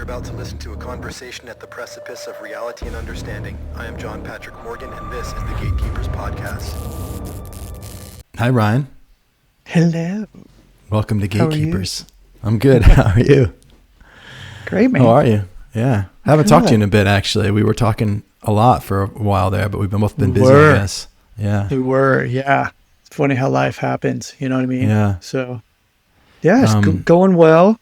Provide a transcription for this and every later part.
about to listen to a conversation at the precipice of reality and understanding. I am John Patrick Morgan, and this is the Gatekeepers podcast. Hi, Ryan. Hello. Welcome to Gatekeepers. I'm good. How are you? Great, man. How are you? Yeah. I haven't talked to you in a bit, actually. We were talking a lot for a while there, but we've both been busy, I guess. Yeah. We were, yeah. It's funny how life happens. You know what I mean? Yeah. So, yeah, it's going well.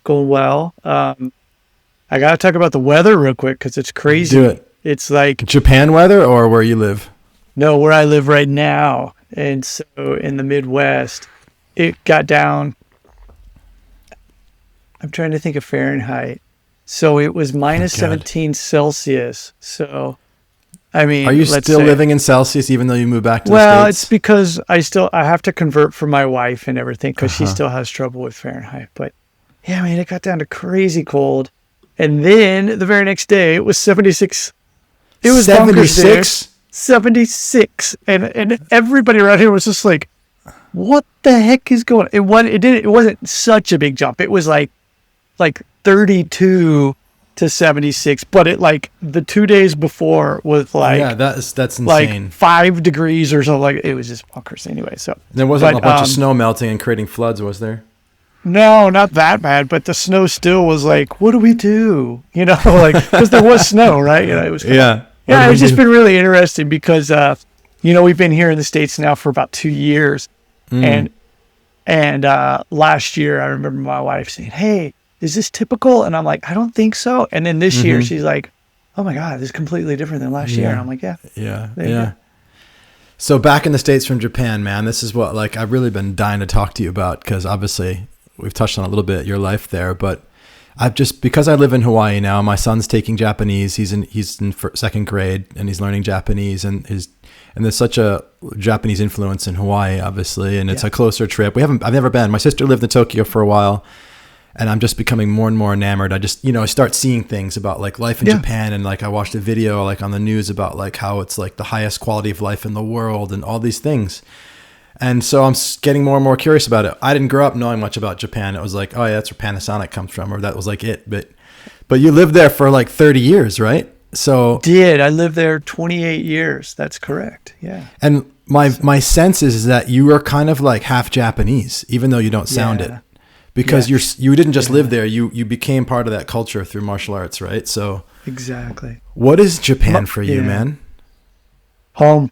I got to talk about the weather real quick because it's crazy. Do it. It's like Japan weather or where you live? No, where I live right now. And so in the Midwest, it got down. I'm trying to think of Fahrenheit. So it was minus 17 Celsius. So, I mean, are you still living in Celsius even though you moved back to the States? Well, it's because I have to convert for my wife and everything because she still has trouble with Fahrenheit. But yeah, I mean, it got down to crazy cold. And then the very next day, it was 76. It was 76? 76. And everybody around here was just like, what the heck is going on? It wasn't such a big jump. It was like 32 to 76, but it like the 2 days before was like, yeah, that's insane. Like 5 degrees or something. Like it was just bonkers anyway. So there wasn't a bunch of snow melting and creating floods, was there? No, not that bad, but the snow still was like, what do we do? You know, like, because there was snow, right? You know, it was Yeah, it's just been really interesting because, we've been here in the States now for about 2 years. And last year, I remember my wife saying, hey, is this typical? And I'm like, I don't think so. And then this year, she's like, oh my God, this is completely different than last year. And I'm like, yeah. So back in the States from Japan, man, this is what, like, I've really been dying to talk to you about because obviously we've touched on a little bit your life there, but because I live in Hawaii now, my son's taking Japanese. He's in second grade and he's learning Japanese and there's such a Japanese influence in Hawaii, obviously, and it's a closer trip. I've never been. My sister lived in Tokyo for a while, and I'm just becoming more and more enamored. I just, I start seeing things about like life in Japan, and like I watched a video like on the news about like how it's like the highest quality of life in the world and all these things. And so I'm getting more and more curious about it. I didn't grow up knowing much about Japan. It was like, oh yeah, that's where Panasonic comes from, or that was like it. But you lived there for like 30 years, right? So I lived there 28 years. That's correct. Yeah. And my sense is that you are kind of like half Japanese, even though you don't sound it, because you didn't just live there. You became part of that culture through martial arts, right? So exactly. What is Japan for you, man? Home.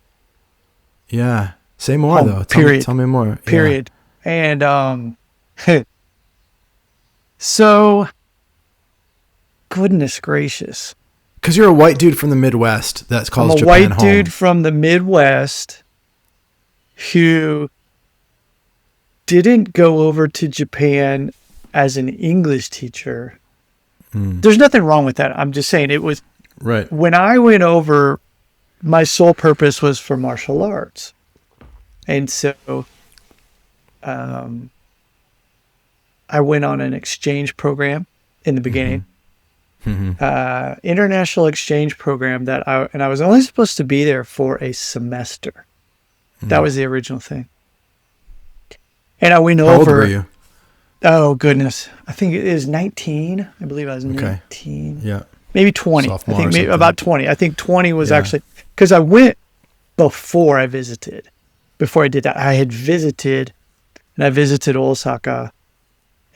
Yeah. Say more home, though. Period. Tell me more. Period. Yeah. And so goodness gracious. Because you're a white dude from the Midwest that calls Japan home. I'm a white dude from the Midwest who didn't go over to Japan as an English teacher. There's nothing wrong with that. I'm just saying it was right. When I went over, my sole purpose was for martial arts. And so I went on an exchange program in the beginning. International exchange program I was only supposed to be there for a semester. That was the original thing. And I went over. How old were you? Oh goodness. I think it is 19. I believe I was 19. Yeah. Maybe 20. Sophomore I think maybe about 20. I think 20 was actually because I went before I visited. Before I did that, I had visited and I visited Osaka.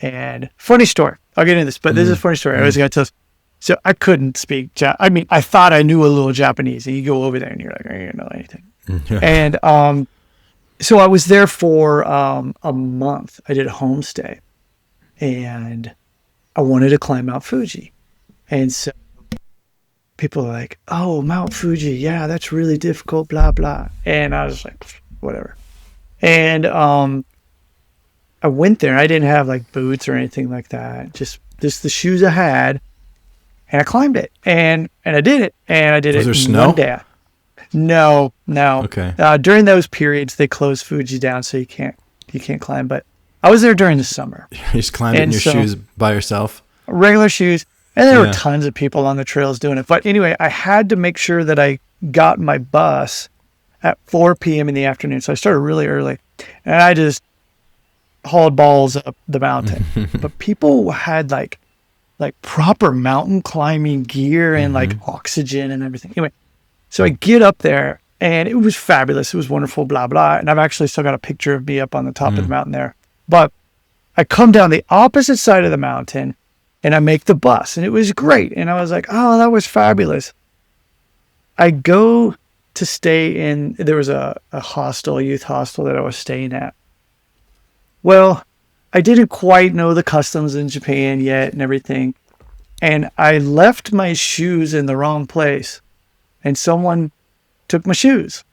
And funny story. I'll get into this, but this is a funny story. I was going to tell. So I couldn't speak. I mean, I thought I knew a little Japanese, and you go over there and you're like, I don't know anything. And so I was there for a month. I did a homestay, and I wanted to climb Mount Fuji. And so people are like, "Oh, Mount Fuji, yeah, that's really difficult." Blah blah. And I was like, whatever. And I went there. I didn't have like boots or anything like that. Just the shoes I had. And I climbed it, and I did it, and I did it in one day. No. Okay. During those periods, they closed Fuji down, so you can't climb. But I was there during the summer. You just climbed it in your shoes by yourself? Regular shoes, and there were tons of people on the trails doing it. But anyway, I had to make sure that I got my bus at 4 p.m. in the afternoon, so I started really early, and I just hauled balls up the mountain. But people had like like proper mountain climbing gear and like oxygen and everything. Anyway, so I get up there and it was fabulous. It was wonderful, blah, blah. And I've actually still got a picture of me up on the top of the mountain there. But I come down the opposite side of the mountain and I make the bus and it was great. And I was like, oh, that was fabulous. I go to stay in, there was a hostel, a youth hostel that I was staying at. Well, I didn't quite know the customs in Japan yet and everything. And I left my shoes in the wrong place. And someone took my shoes.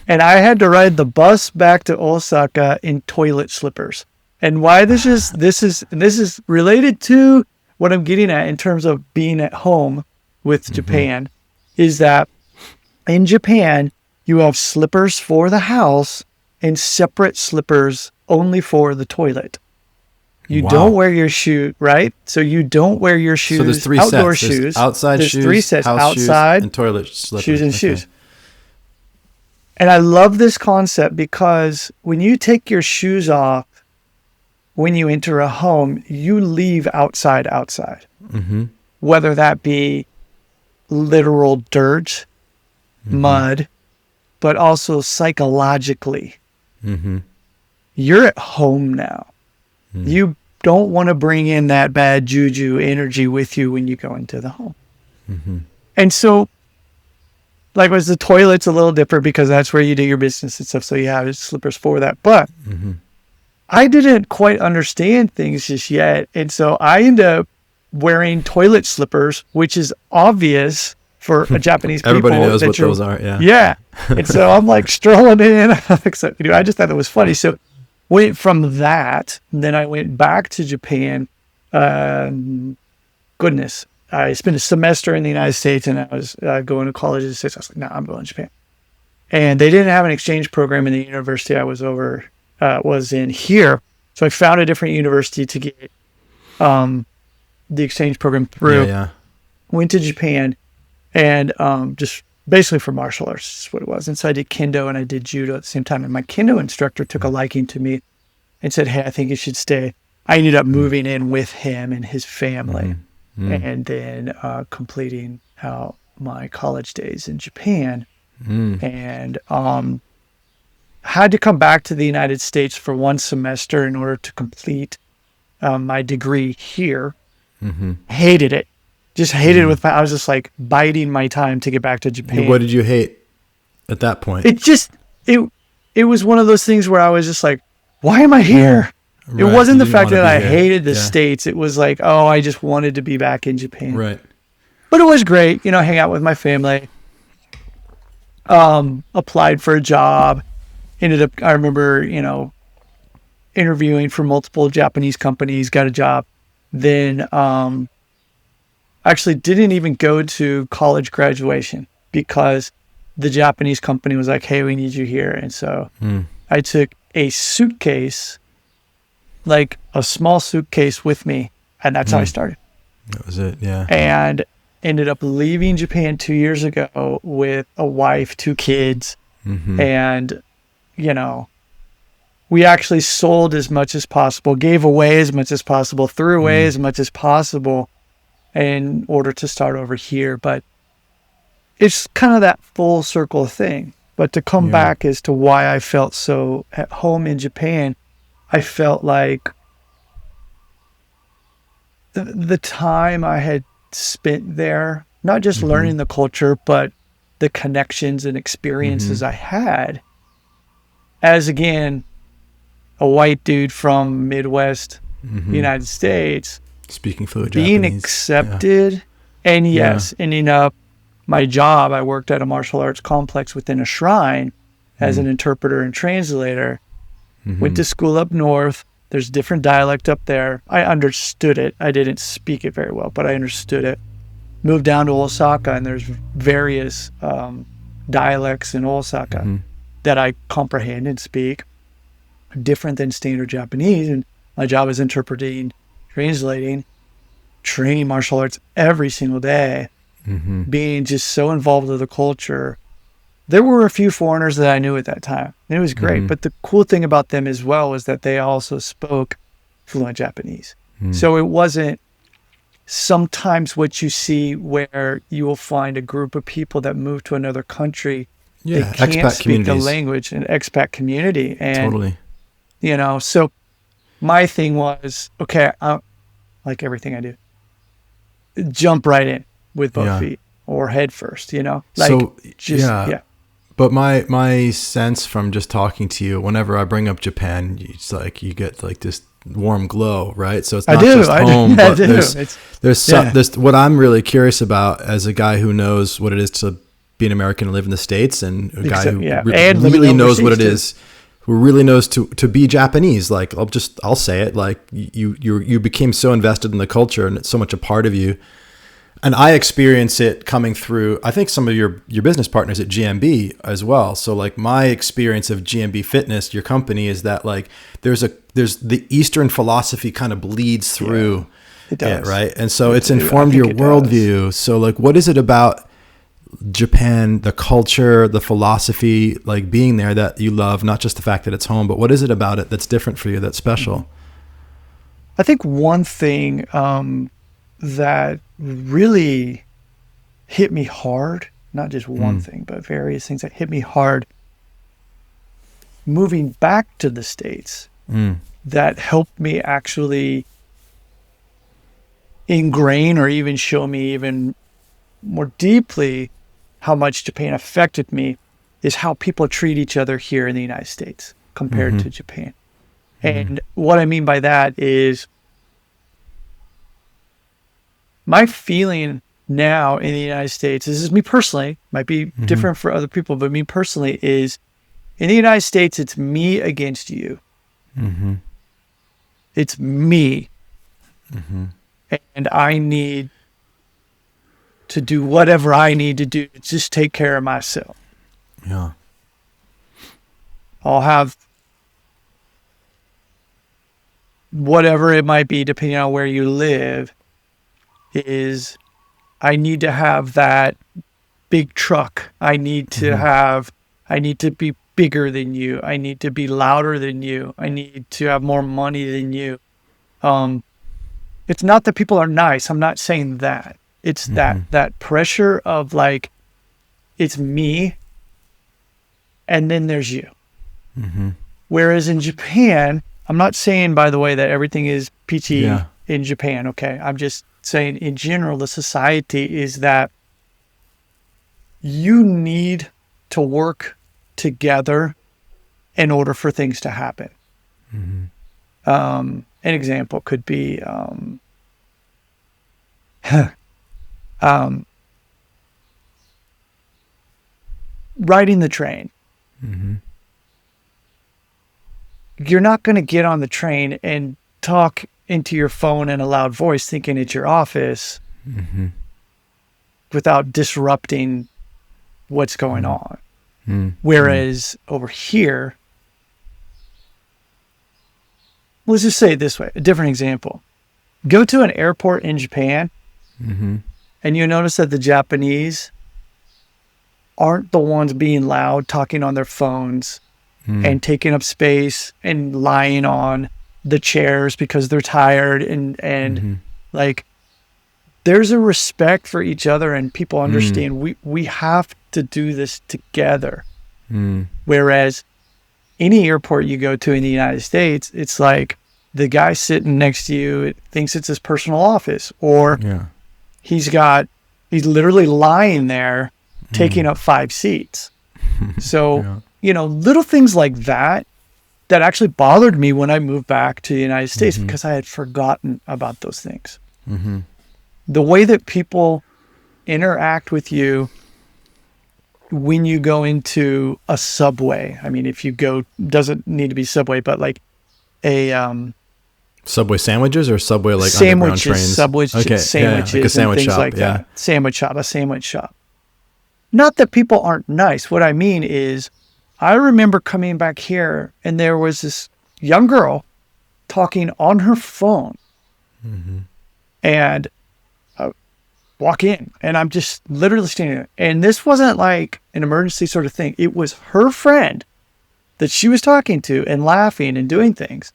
And I had to ride the bus back to Osaka in toilet slippers. And why this is related to what I'm getting at in terms of being at home with Japan, is that in Japan, you have slippers for the house and separate slippers only for the toilet. You don't wear your shoe, right? So you don't wear your shoes. So there's three outdoor sets. There's shoes. outside there's shoes, three sets, house outside shoes, and toilet slippers. shoes and shoes. And I love this concept because when you take your shoes off, when you enter a home, you leave outside. Whether that be literal dirt, mud, but also psychologically. You're at home now. You don't want to bring in that bad juju energy with you when you go into the home. And so, likewise, the toilet's a little different because that's where you do your business and stuff. So you have slippers for that. But I didn't quite understand things just yet. And so I ended up wearing toilet slippers, which is obvious for a Japanese people. Everybody knows what those are. Yeah. Yeah. And so I'm like strolling in. I just thought that was funny. So went from that. Then I went back to Japan. Goodness. I spent a semester in the United States and I was going to college in the States. I was like, no, I'm going to Japan. And they didn't have an exchange program in the university I was in here. So I found a different university to get the exchange program through. Went to Japan and just basically for martial arts is what it was. And so I did kendo and I did judo at the same time. And my kendo instructor took a liking to me and said, hey, I think you should stay. I ended up moving in with him and his family. And then completing out my college days in Japan. And had to come back to the United States for one semester in order to complete my degree here. Hated it. Just hated it I was just like biding my time to get back to Japan. What did you hate at that point? It was one of those things where I was just like, why am I here? It wasn't the fact that I hated the States. It was like, oh, I just wanted to be back in Japan. Right. But it was great, hang out with my family. Applied for a job. Ended up, I remember, interviewing for multiple Japanese companies, got a job. Then actually didn't even go to college graduation because the Japanese company was like, hey, we need you here. And so I took a suitcase, like a small suitcase with me. And that's how I started. That was it. Yeah. And ended up leaving Japan 2 years ago with a wife, 2 kids. And, we actually sold as much as possible, gave away as much as possible, threw away as much as possible in order to start over here. But it's kind of that full circle thing. But to come back as to why I felt so at home in Japan, I felt like the time I had spent there, not just learning the culture, but the connections and experiences I had as, again, a white dude from Midwest United States, speaking fluent being Japanese. accepted, and ending up my job. I worked at a martial arts complex within a shrine as an interpreter and translator. Went to school up north. There's different dialect up there. I understood it. I didn't speak it very well, but I understood it. Moved down to Osaka, and there's various dialects in Osaka that I comprehend and speak, different than standard Japanese. And my job is interpreting, translating, training martial arts every single day, being just so involved with the culture. There were a few foreigners that I knew at that time, and it was great. But the cool thing about them as well was that they also spoke fluent Japanese. So it wasn't sometimes what you see where you will find a group of people that move to another country, they can't expat speak the language, an expat community. And, Totally. So my thing was, okay, like everything I do, jump right in with both feet or head first, But my sense from just talking to you, whenever I bring up Japan, it's like you get like this warm glow, right? So it's not just home, but there's what I'm really curious about as a guy who knows what it is to be an American and live in the States, and a guy who really knows what it is, who really knows to be Japanese. Like I'll say it, like you became so invested in the culture and it's so much a part of you. And I experience it coming through, I think, some of your business partners at GMB as well. So like my experience of GMB Fitness, your company, is that like there's the Eastern philosophy kind of bleeds through it, right? And so it's informed your worldview. So like, what is it about Japan, the culture, the philosophy, like being there that you love, not just the fact that it's home, but what is it about it that's different for you, that's special? I think one thing that really hit me hard, not just one thing, but various things that hit me hard moving back to the States that helped me actually ingrain or even show me even more deeply how much Japan affected me is how people treat each other here in the United States compared to Japan. And what I mean by that is my feeling now in the United States, this is me personally, might be different for other people, but me personally is, in the United States, it's me against you. It's me. And I need to do whatever I need to do to just take care of myself. Yeah. I'll have whatever it might be, depending on where you live, is I need to have that big truck. I need to be bigger than you. I need to be louder than you. I need to have more money than you. It's not that people are nice. I'm not saying that. It's that pressure of like, it's me and then there's you. Whereas in Japan, I'm not saying, by the way, that everything is peachy in Japan. Okay. I'm just saying in general, the society is that you need to work together in order for things to happen. An example could be riding the train. You're not going to get on the train and talk into your phone in a loud voice thinking it's your office without disrupting what's going on. Whereas over here, let's just say it this way, a different example. Go to an airport in Japan and you notice that the Japanese aren't the ones being loud, talking on their phones and taking up space and lying on the chairs because they're tired and like there's a respect for each other and people understand we have to do this together. Whereas any airport you go to in the United States, it's like the guy sitting next to you thinks it's his personal office, or he's literally lying there taking up 5 seats. So, little things like that actually bothered me when I moved back to the United States because I had forgotten about those things. The way that people interact with you when you go into a subway. I mean, if you go, doesn't need to be subway, but like a Subway sandwiches or Subway like sandwiches, underground trains? Sandwiches, like a sandwich and things shop, like that. A sandwich shop. Not that people aren't nice. What I mean is, I remember coming back here and there was this young girl talking on her phone, and I walk in and I'm just literally standing there. And this wasn't like an emergency sort of thing. It was her friend that she was talking to and laughing and doing things.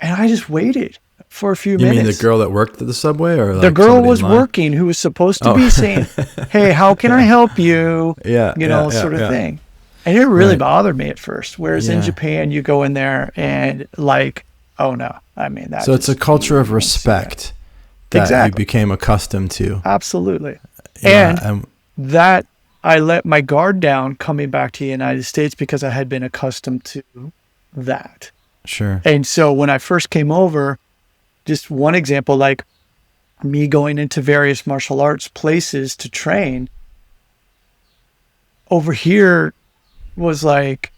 And I just waited for a few You minutes. mean the girl that worked at the subway, or like the girl somebody was in line? working who was supposed to be saying, "Hey, how can I help you?" Yeah, Sort of thing. And it really Right. bothered me at first. Whereas in Yeah. Japan, you go in there and like, oh no, I mean that. So it's a just- culture of you don't see that. respect that Exactly. you became accustomed to. Absolutely. Yeah, And that I let my guard down coming back to the United States because I had been accustomed to that. sure. And so when I first came over, just one example, like me going into various martial arts places to train, over here was like,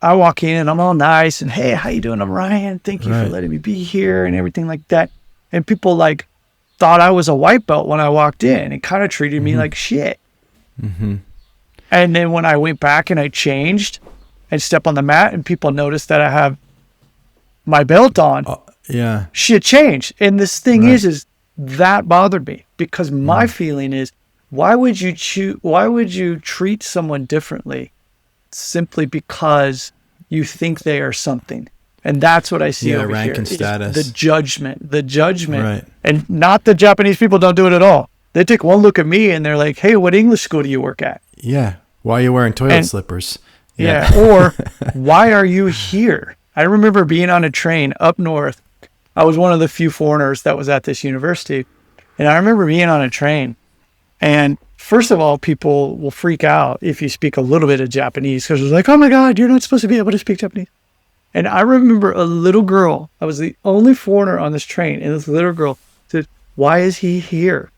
I walk in and I'm all nice and, hey, how you doing? I'm Ryan. Thank you for Right. letting me be here and everything like that. And people like thought I was a white belt when I walked in and kind of treated me like shit. Mm-hmm. And then when I went back and I changed and stepped on the mat and people noticed that I have my belt on, Yeah. shit changed. And this thing Right. is that bothered me because my feeling is, why would you treat someone differently simply because you think they are something? And that's what I see Yeah, over rank here. and is status. The judgment. Right. And not the Japanese people don't do it at all. They take one look at me and they're like, hey, what English school do you work at? Yeah. Why are you wearing toilet And- slippers? Yeah. Or why are you here? I remember being on a train up north. I was one of the few foreigners that was at this university. And I remember being on a train. And first of all, people will freak out if you speak a little bit of Japanese because it's like, oh my God, you're not supposed to be able to speak Japanese. And I remember a little girl, I was the only foreigner on this train. And this little girl said, why is he here?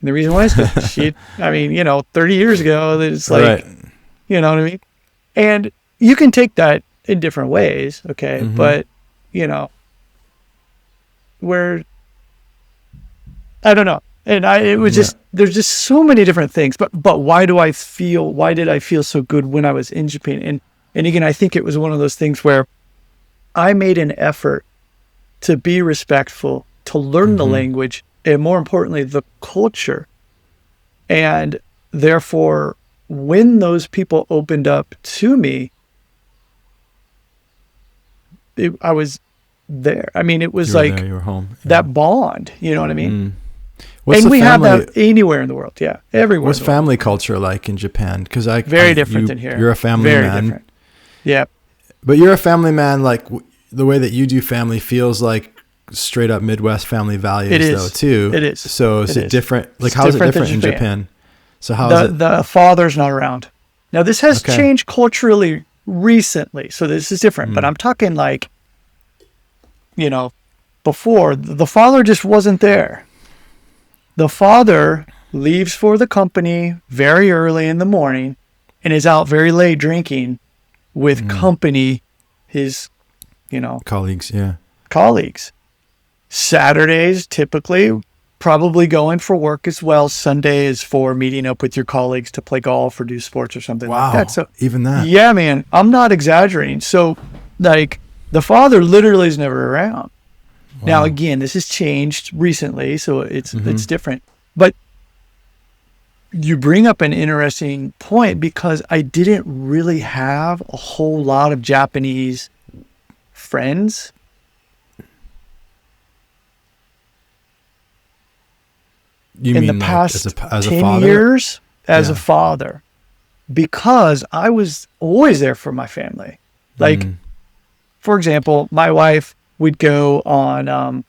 And the reason why is because 30 years ago, it's like, Right. you know what I mean? And you can take that in different ways, okay? Mhm. But, I don't know. And it was just, there's just so many different things. But why did I feel so good when I was in Japan? And again, I think it was one of those things where I made an effort to be respectful, to learn the language, and more importantly, the culture. And therefore, when those people opened up to me, I was there. I mean, it was You were like there, you were home. Yeah. that bond, you know what I mean? Mm. What's And the we have family- that anywhere in the world. Yeah, everywhere. What's in the world. family culture like in Japan? Because Very different than here. You're a family Very man. different. Yeah. But you're a family man, like the way that you do family feels like straight up Midwest family values, It is. though, too. It is. So is It it is. different? Like, It's how is it different than different in Japan. Japan? So how is it? The father's not around. Now, this has Okay. changed culturally recently. So this is different. But I'm talking like, before, the father just wasn't there. The father leaves for the company very early in the morning and is out very late drinking with company, his, Colleagues, yeah. colleagues. Saturdays, typically, probably going for work as well. Sunday is for meeting up with your colleagues to play golf or do sports or something Wow. like that. So, Even that. yeah, man, I'm not exaggerating. So, like, the father literally is never around. Now, again, this has changed recently, so it's different. But you bring up an interesting point because I didn't really have a whole lot of Japanese friends. You In mean the like past as a 10 father? years as Yeah. a father because I was always there for my family. Like, for example, my wife would go on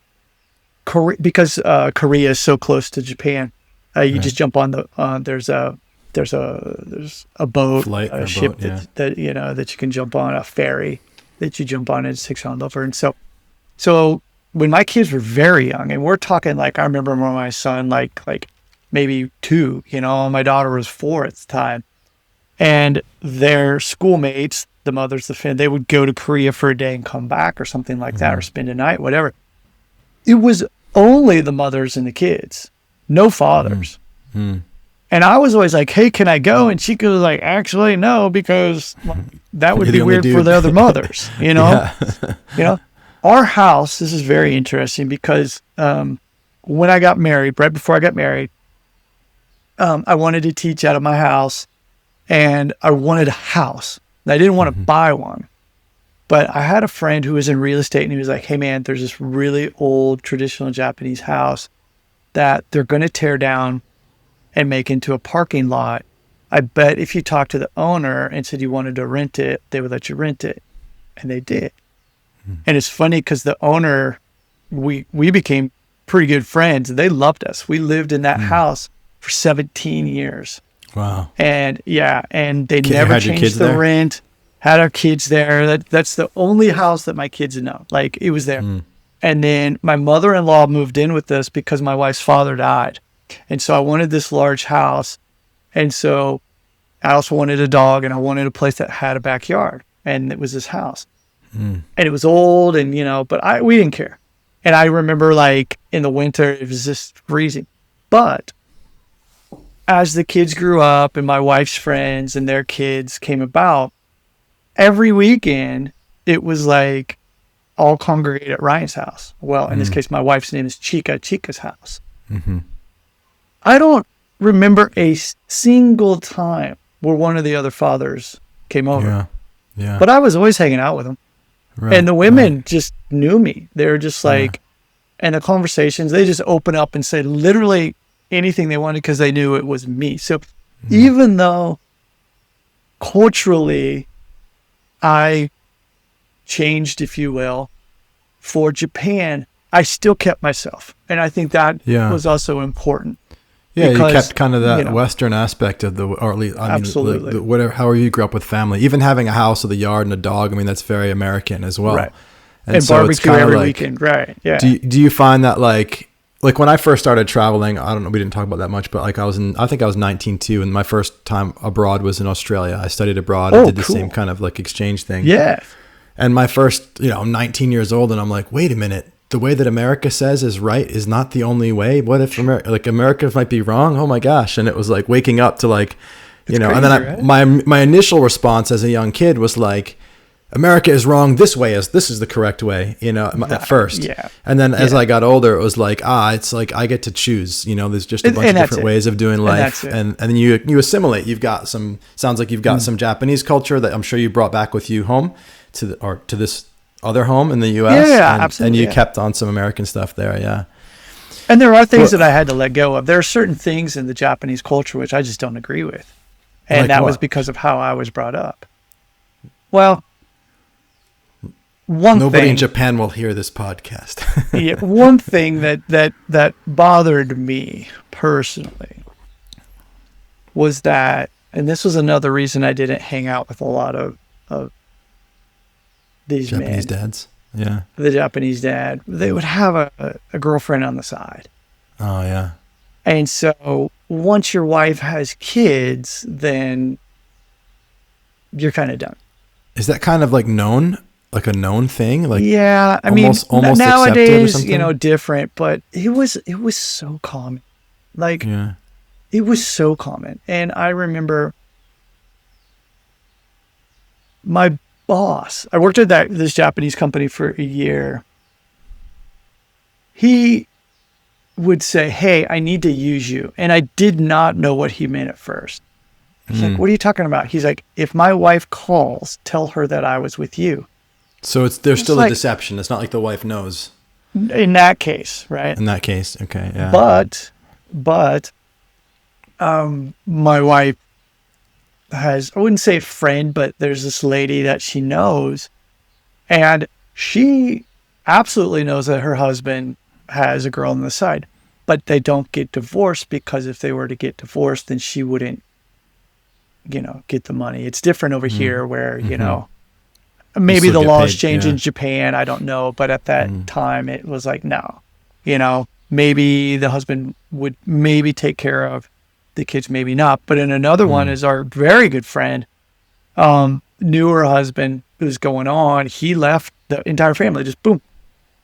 Korea because Korea is so close to Japan. You just jump on the there's a boat, Flight or a ship boat, yeah. that you can jump on, a ferry that you jump on and it takes you on over. And so when my kids were very young, and we're talking like I remember when my son like maybe 2, my daughter was 4 at the time, and their schoolmates, the mothers, they would go to Korea for a day and come back or something like that, or spend a night, whatever. It was only the mothers and the kids, no fathers. And I was always like, hey, can I go? And she was like, actually, no, because that would You're be the only weird for dude. the other mothers, Yeah. Our house, this is very interesting because when I got married, right before I got married, I wanted to teach out of my house and I wanted a house. And I didn't want to buy one. But I had a friend who was in real estate, and he was like, hey man, there's this really old traditional Japanese house that they're going to tear down and make into a parking lot. I bet if you talked to the owner and said you wanted to rent it, they would let you rent it. And they did. And it's funny because the owner, we became pretty good friends. They loved us. We lived in that house for 17 years. Wow. And and they You never had your kids changed the there? rent. Had our kids there. That's the only house that my kids know. Like, it was there. And then my mother-in-law moved in with us because my wife's father died. And so I wanted this large house. And so I also wanted a dog, and I wanted a place that had a backyard. And it was this house. And it was old, and, but we didn't care. And I remember, like, in the winter, it was just freezing. But as the kids grew up and my wife's friends and their kids came about, every weekend, it was like all congregate at Ryan's house. Well, in this case, my wife's name is Chica's house. I don't remember a single time where one of the other fathers came over. Yeah. But I was always hanging out with them. Right, And the women just knew me. They were just like, and the conversations, they just open up and say literally anything they wanted because they knew it was me. So even though culturally I changed, if you will, for Japan, I still kept myself. And I think that was also important. Yeah, because, you kept kind of that Western aspect of or at least, absolutely. Whatever, however you grew up with family, even having a house with a yard and a dog. I mean, that's very American as well. Right. And so barbecue every weekend. Right. Yeah. Do you find that like when I first started traveling, I don't know, we didn't talk about that much, but like I think I was 19 too. And my first time abroad was in Australia. I studied abroad and did the same kind of like exchange thing. Yeah. And my first, I'm 19 years old and I'm like, wait a minute. The way that America says is right is not the only way. What if America might be wrong? Oh my gosh. And it was like waking up to like, crazy, and then my initial response as a young kid was like, America is wrong this way, as this is the correct way, at first. Yeah. And then as I got older, it was like, it's like I get to choose, there's just a bunch of different ways of doing life. And then you assimilate. You've got sounds like you've got some Japanese culture that I'm sure you brought back with you home to this other home in the US. Yeah, absolutely. And you kept on some American stuff there. Yeah. And there are things that I had to let go of. There are certain things in the Japanese culture which I just don't agree with. And like that what? was because of how I was brought up. Well, Nobody in Japan will hear this podcast. one thing that bothered me personally was that, and this was another reason I didn't hang out with a lot of these Japanese men. dads. Yeah. The Japanese dad, they would have a girlfriend on the side. Oh yeah. And so once your wife has kids, then you're kind of done. Is that kind of like known? Like a known thing? Like yeah, I almost mean, accepted or nowadays, something? different, but it was so common. Like, it was so common. And I remember my boss, I worked at this Japanese company for a year. He would say, hey, I need to use you. And I did not know what he meant at first. He's like, what are you talking about? He's like, if my wife calls, tell her that I was with you. So there's still a deception. It's not like the wife knows. In that case, right? In that case, okay, yeah. But my wife has, I wouldn't say a friend, but there's this lady that she knows, and she absolutely knows that her husband has a girl on the side, but they don't get divorced, because if they were to get divorced, then she wouldn't, get the money. It's different over here where, maybe the laws change in Japan. I don't know. But at that time, it was like, no, maybe the husband would maybe take care of the kids, maybe not. But in another one is our very good friend, knew her husband was going on. He left the entire family, just boom,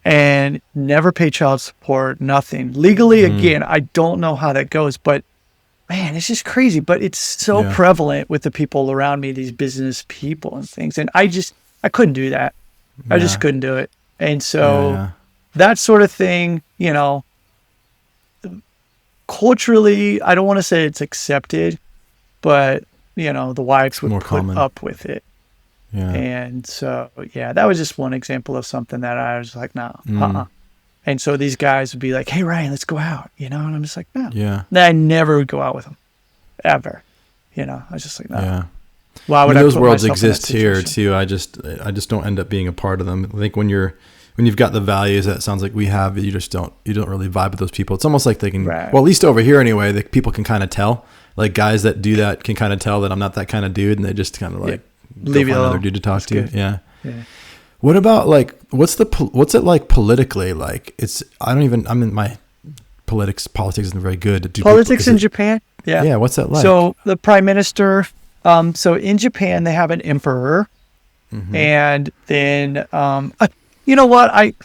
and never paid child support, nothing. Legally, again, I don't know how that goes, but man, it's just crazy. But it's so prevalent with the people around me, these business people and things. And I couldn't do that. I just couldn't do it. And so that sort of thing, culturally, I don't want to say it's accepted, but, the wives would put up with it. Yeah. And so, yeah, that was just one example of something that I was like, no, And so these guys would be like, hey, Ryan, let's go out, And I'm just like, no. Yeah. I never would go out with them, ever. I was just like, no. Yeah. Why would those put worlds myself in that exist here situation? too. I just don't end up being a part of them. I think when you've got the values that sounds like we have, you don't really vibe with those people. It's almost like they can, Right. well, at least over here anyway, the people can kind of tell. Like guys that do that can kind of tell that I'm not that kind of dude, and they just kind of like leave you find alone. another dude to talk That's to. good. Yeah. Yeah. What about like what's it like politically? Like my politics isn't very good. Politics in Japan? Yeah. Yeah, what's that like? So the prime minister, so in Japan, they have an emperor. And then, you know what?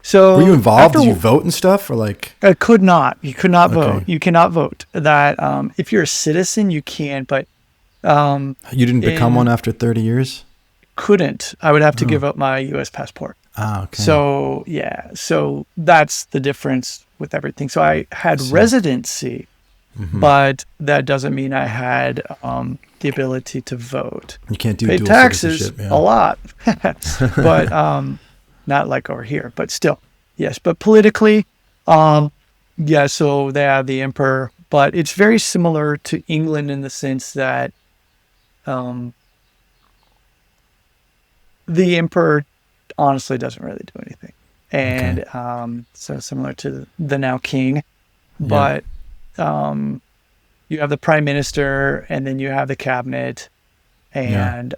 So were you involved? after- Did you vote and stuff, or like? I could not. You could not Okay. vote. You cannot vote. That if you're a citizen, you can, but You didn't become one after 30 years? couldn't. I would have to give up my U.S. passport. Ah, okay. So yeah, so that's the difference with everything. So I had residency, but that doesn't mean I had the ability to vote. You can't do Pay dual taxes citizenship. a lot, but not like over here. But still, yes. But politically, yeah. So they have the emperor, but it's very similar to England in the sense that the emperor honestly doesn't really do anything, and so similar to the now king, but you have the prime minister, and then you have the cabinet, and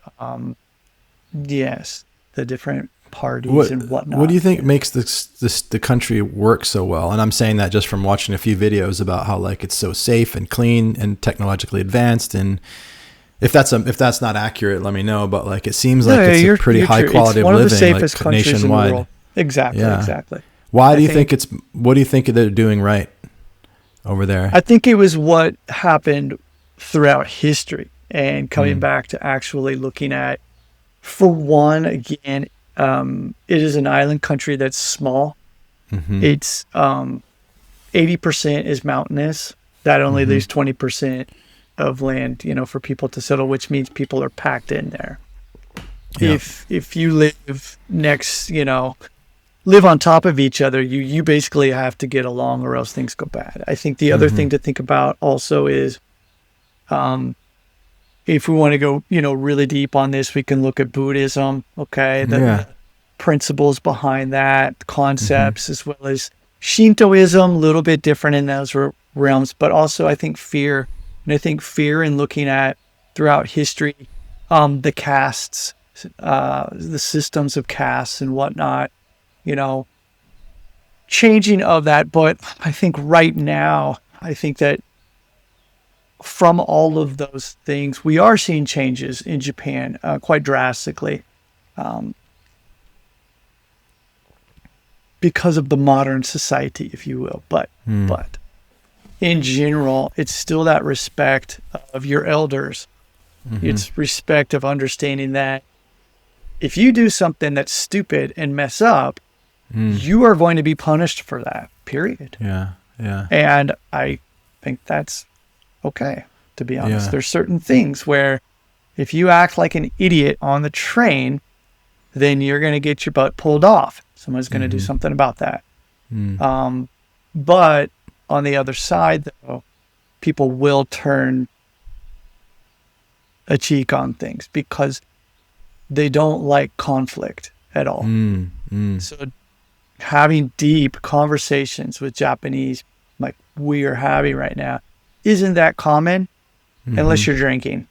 yes, the different parties and whatnot. What do you think makes the country work so well? And I'm saying that just from watching a few videos about how like it's so safe and clean and technologically advanced. And if that's not accurate, let me know. But like it seems like it's a pretty high quality of living, one of the safest countries nationwide. in the world. Exactly, Yeah. exactly. What do you think they're doing right over there? I think it was what happened throughout history, and coming back to actually looking at, for one, again, it is an island country that's small. It's 80% is mountainous. That only leaves 20% of land, for people to settle, which means people are packed in there. Yeah. If you live next, live on top of each other, you basically have to get along or else things go bad. I think the other thing to think about also is, if we want to go, really deep on this, we can look at Buddhism, okay? The principles behind that, concepts, as well as Shintoism, a little bit different in those realms, but also I think fear. And I think fear in looking at throughout history, the castes, the systems of castes and whatnot, changing of that. But I think right now, I think that from all of those things, we are seeing changes in Japan quite drastically because of the modern society, if you will. But in general, it's still that respect of your elders. It's respect of understanding that if you do something that's stupid and mess up, you are going to be punished for that, period. Yeah. And I think that's okay, to be honest. Yeah. There's certain things where if you act like an idiot on the train, then you're going to get your butt pulled off. Someone's going to do something about that. But on the other side, though, people will turn a cheek on things because they don't like conflict at all. So having deep conversations with Japanese, like we are having right now, isn't that common unless you're drinking.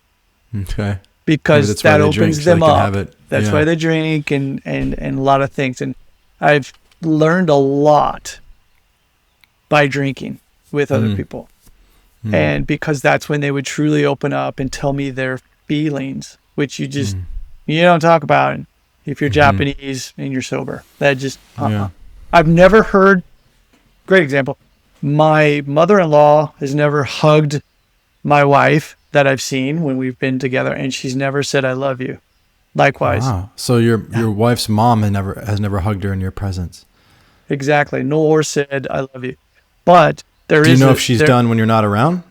Okay. Because that opens them up. That's Yeah. why they drink and a lot of things. And I've learned a lot by drinking with other people. And because that's when they would truly open up and tell me their feelings, which you just, you don't talk about if you're Japanese and you're sober. That just, I've never heard, great example, my mother-in-law has never hugged my wife that I've seen when we've been together, and she's never said, I love you. Likewise. Wow. So your wife's mom has never hugged her in your presence. Exactly. Nor said, I love you. But there is. Do you know if she's done when you're not around?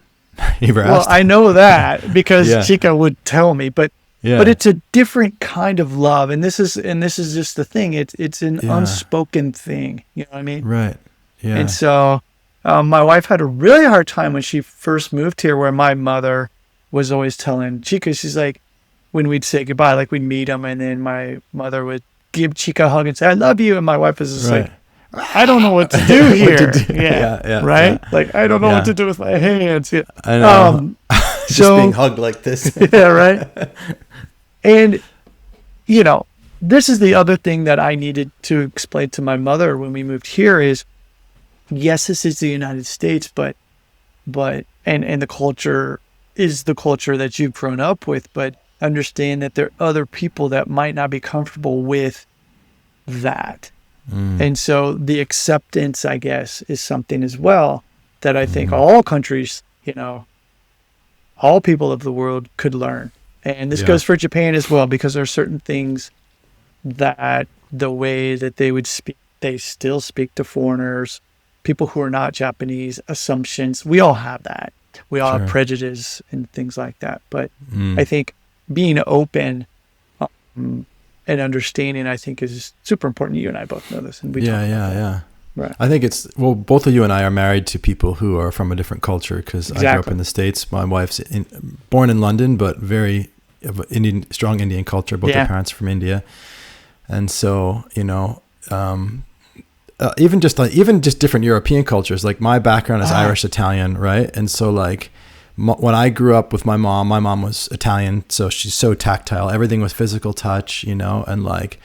You ever asked? Well, I know that because Chica would tell me, but Yeah. But it's a different kind of love, and this is just the thing. It's an unspoken thing. You know what I mean? Right. Yeah. And so, my wife had a really hard time when she first moved here, where my mother was always telling Chica, she's like, when we'd say goodbye, like we'd meet them, and then my mother would give Chica a hug and say, "I love you," and my wife was just like, I don't know what to do here. Right? Yeah. Like, I don't know what to do with my hands. Yeah. I know. Just being hugged like this. Yeah, right? And, this is the other thing that I needed to explain to my mother when we moved here is, yes, this is the United States, but and the culture is the culture that you've grown up with, but understand that there are other people that might not be comfortable with that. And so the acceptance, I guess, is something as well that I think all countries, all people of the world could learn. And this goes for Japan as well, because there are certain things that the way that they would speak, they still speak to foreigners, people who are not Japanese, assumptions. We all have that. We all have prejudice and things like that. But I think being open and understanding, I think, is super important. You and I both know this. And we talk about that. Right. I think both of you and I are married to people who are from a different culture, because I grew up in the States. My wife's born in London, but very strong Indian culture. Both her parents are from India. And so, even just different European cultures, like my background is Irish Italian, right? And so like when I grew up with my mom was Italian, so she's so tactile. Everything was physical touch, and like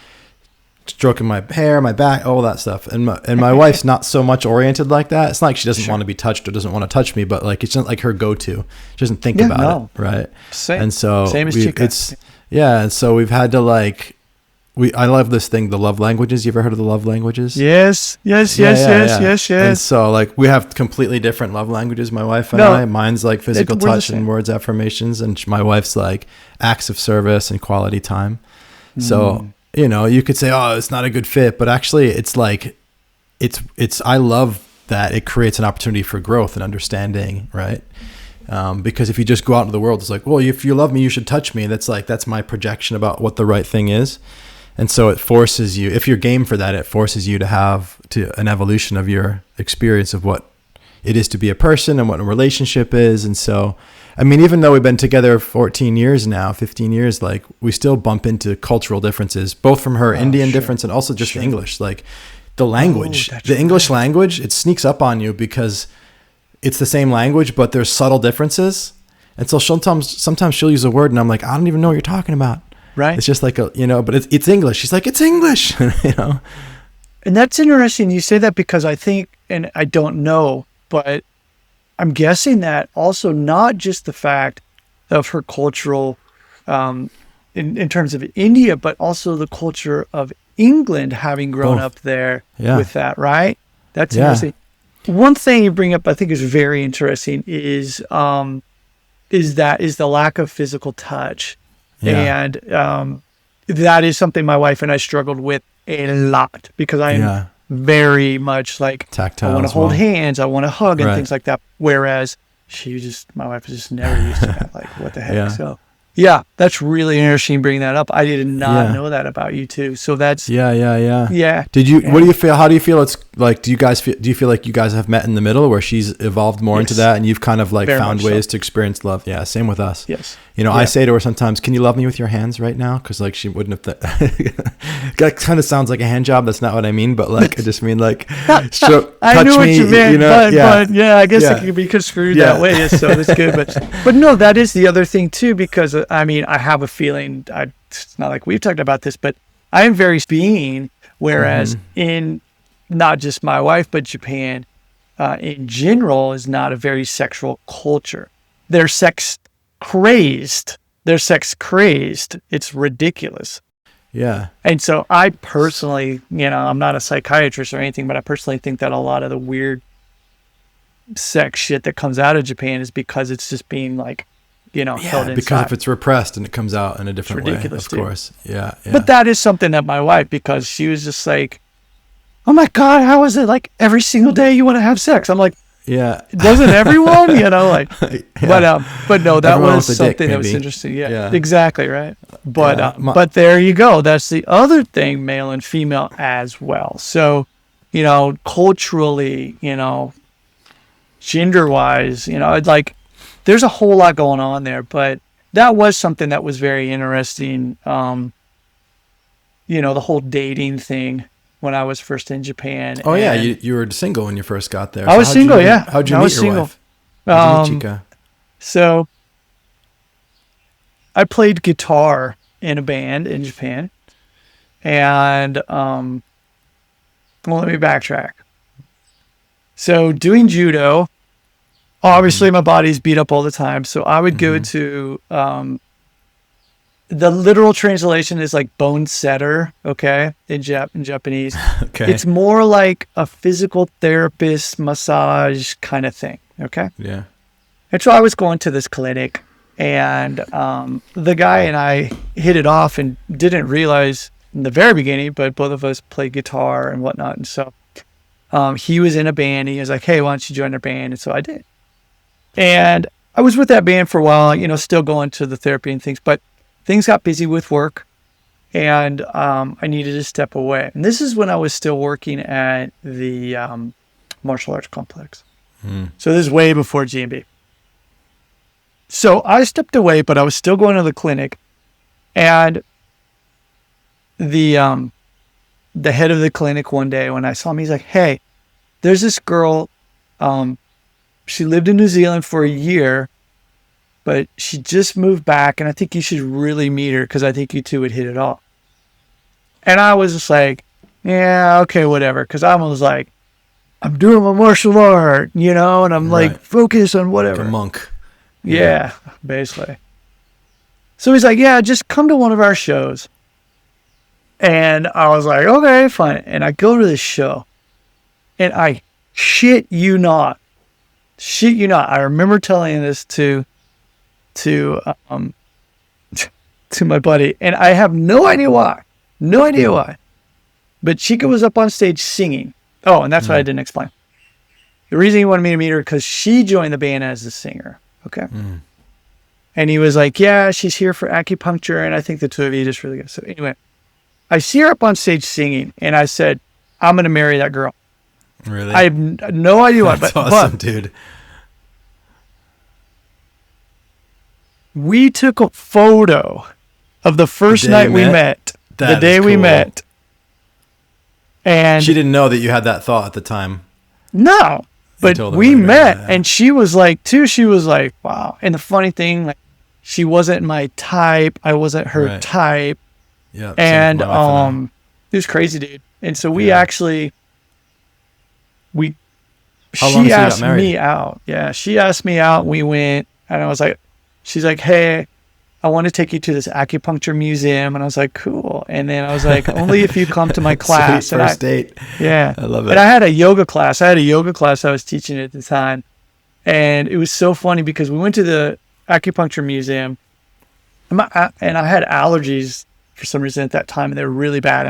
stroking my hair, my back, all that stuff. And my wife's not so much oriented like that. It's not like she doesn't want to be touched or doesn't want to touch me, but like it's not like her go-to. She doesn't think about it, right? Same. And so same as Chica. And so we've had to like. I love this thing, the love languages. You ever heard of the love languages? Yes. And so like we have completely different love languages, my wife and I. Mine's like physical touch and words affirmations, and my wife's like acts of service and quality time. So, you could say, oh, it's not a good fit, but actually it's like, I love that it creates an opportunity for growth and understanding, right? Because if you just go out into the world, it's like, well, if you love me, you should touch me. That's my projection about what the right thing is. And so it forces you, if you're game for that, it forces you to have an evolution of your experience of what it is to be a person and what a relationship is. And so, I mean, even though we've been together 15 years, like we still bump into cultural differences, both from her Indian difference and also just the English, like the language, English language, it sneaks up on you because it's the same language, but there's subtle differences. And so sometimes she'll use a word and I'm like, I don't even know what you're talking about. Right. It's just like, but it's English. She's like, it's English, And that's interesting. You say that because I think, and I don't know, but I'm guessing that also not just the fact of her cultural, in terms of India, but also the culture of England, having grown up there with that, right? That's interesting. One thing you bring up, I think, is very interesting is the lack of physical touch. And that is something my wife and I struggled with a lot, because I am very much like tactile. I want to hold hands, I want to hug and things like that. Whereas my wife was just never used to that. Like, what the heck? So that's really interesting bringing that up. I did not know that about you too. So that's Did you? What do you feel? How do you feel? It's like, do you feel like you guys have met in the middle, where she's evolved more into that, and you've kind of like found ways to experience love? Yeah, same with us. Yes. I say to her sometimes, "Can you love me with your hands right now?" Because like she wouldn't have. That kind of sounds like a hand job. That's not what I mean, but like I just mean like, touch I knew what me, you meant, but I guess it could be construed that way. So that's good, but no, that is the other thing too, because I mean, I have a feeling. It's not like we've talked about this, but I am very being. Whereas in not just my wife, but Japan in general is not a very sexual culture. They're sex crazed. It's ridiculous. Yeah. And so I personally, I'm not a psychiatrist or anything, but I personally think that a lot of the weird sex shit that comes out of Japan is because it's just being like, held inside. Because if it's repressed and it comes out in a different way, of course. Yeah. But that is something that my wife, because she was just like, oh my God, how is it like every single day you want to have sex? I'm like, Yeah. Doesn't everyone, like, Yeah. but no, that Everyone was with a dick, something that was maybe. interesting. Yeah, Yeah. exactly. Right. But, Yeah. but there you go. That's the other thing, male and female as well. So, culturally, gender wise, like there's a whole lot going on there, but that was something that was very interesting. The whole dating thing when I was first in Japan. Oh yeah, you were single when you first got there. I was single, yeah. How'd you I meet was your single. wife? How'd you meet Chica? So I played guitar in a band in Japan, and well, let me backtrack. So doing judo, obviously my body's beat up all the time, so I would go to the literal translation is like bone setter, okay, in Japanese. Okay. It's more like a physical therapist massage kind of thing, okay? Yeah. And so I was going to this clinic, and the guy and I hit it off and didn't realize in the very beginning, but both of us played guitar and whatnot. And so he was in a band. He was like, hey, why don't you join our band? And so I did. And I was with that band for a while, still going to the therapy and things, but things got busy with work, and I needed to step away. And this is when I was still working at the martial arts complex. So this is way before GMB. So I stepped away, but I was still going to the clinic, and the head of the clinic one day when I saw him, he's like, hey, there's this girl, she lived in New Zealand for a year, but she just moved back, and I think you should really meet her because I think you two would hit it off. And I was just like, yeah, okay, whatever. Because I was like, I'm doing my martial art, and I'm like focused on whatever. Like a monk. Yeah, basically. So he's like, yeah, just come to one of our shows. And I was like, okay, fine. And I go to this show, and I shit you not. I remember telling this to my buddy, and I have no idea why. But Chica was up on stage singing. Oh, and that's what I didn't explain. The reason he wanted me to meet her because she joined the band as a singer. Okay. And he was like, yeah, she's here for acupuncture, and I think the two of you just really good. So anyway, I see her up on stage singing, and I said, I'm going to marry that girl. Really? I have no idea why. That's awesome, dude. We took a photo of the first night we met. The day we met. And she didn't know that you had that thought at the time. No. But we met, and she was like, wow. And the funny thing, like, she wasn't my type. I wasn't her type. Yeah. And it was crazy, dude. And so we actually she asked me out. Yeah, she asked me out. We went, and I was like, she's like, hey, I want to take you to this acupuncture museum. And I was like, cool. And then I was like, only if you come to my class. Sweet first date. Yeah. I love it. And I had a yoga class. I was teaching at the time. And it was so funny because we went to the acupuncture museum, and I had allergies for some reason at that time, and they were really bad.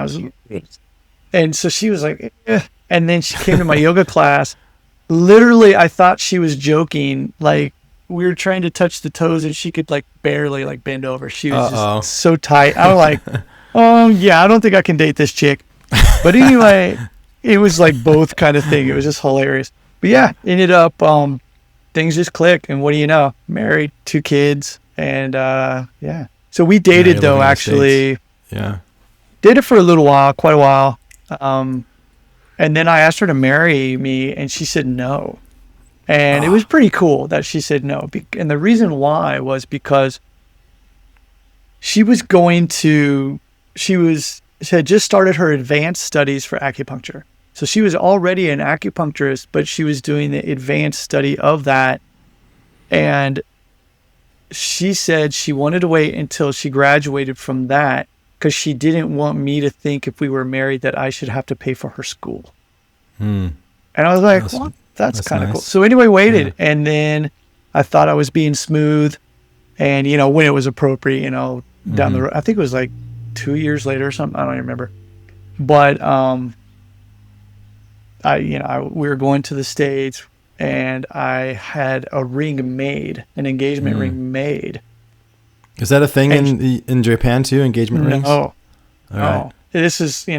And so she was like, eh. And then she came to my yoga class. Literally, I thought she was joking. Like, we were trying to touch the toes, and she could like barely like bend over. She was just so tight. I was like, oh yeah, I don't think I can date this chick. But anyway, it was like both kind of thing. It was just hilarious. But yeah, ended up things just clicked, and what do you know? Married, 2 kids, and yeah. So we dated though, actually. Yeah. Dated for a little while, quite a while. And then I asked her to marry me, and she said no. And it was pretty cool that she said no. And the reason why was because she had just started her advanced studies for acupuncture. So she was already an acupuncturist, but she was doing the advanced study of that. And she said she wanted to wait until she graduated from that because she didn't want me to think if we were married that I should have to pay for her school. And I was like, well, that's kind of nice. Cool. So anyway, waited. Yeah. And then I thought I was being smooth. And, when it was appropriate, down the road, I think it was like 2 years later or something. I don't even remember. But, we were going to the States, and I had a ring made, an engagement ring made. Is that a thing in Japan too? Engagement rings? No, All right. This is, me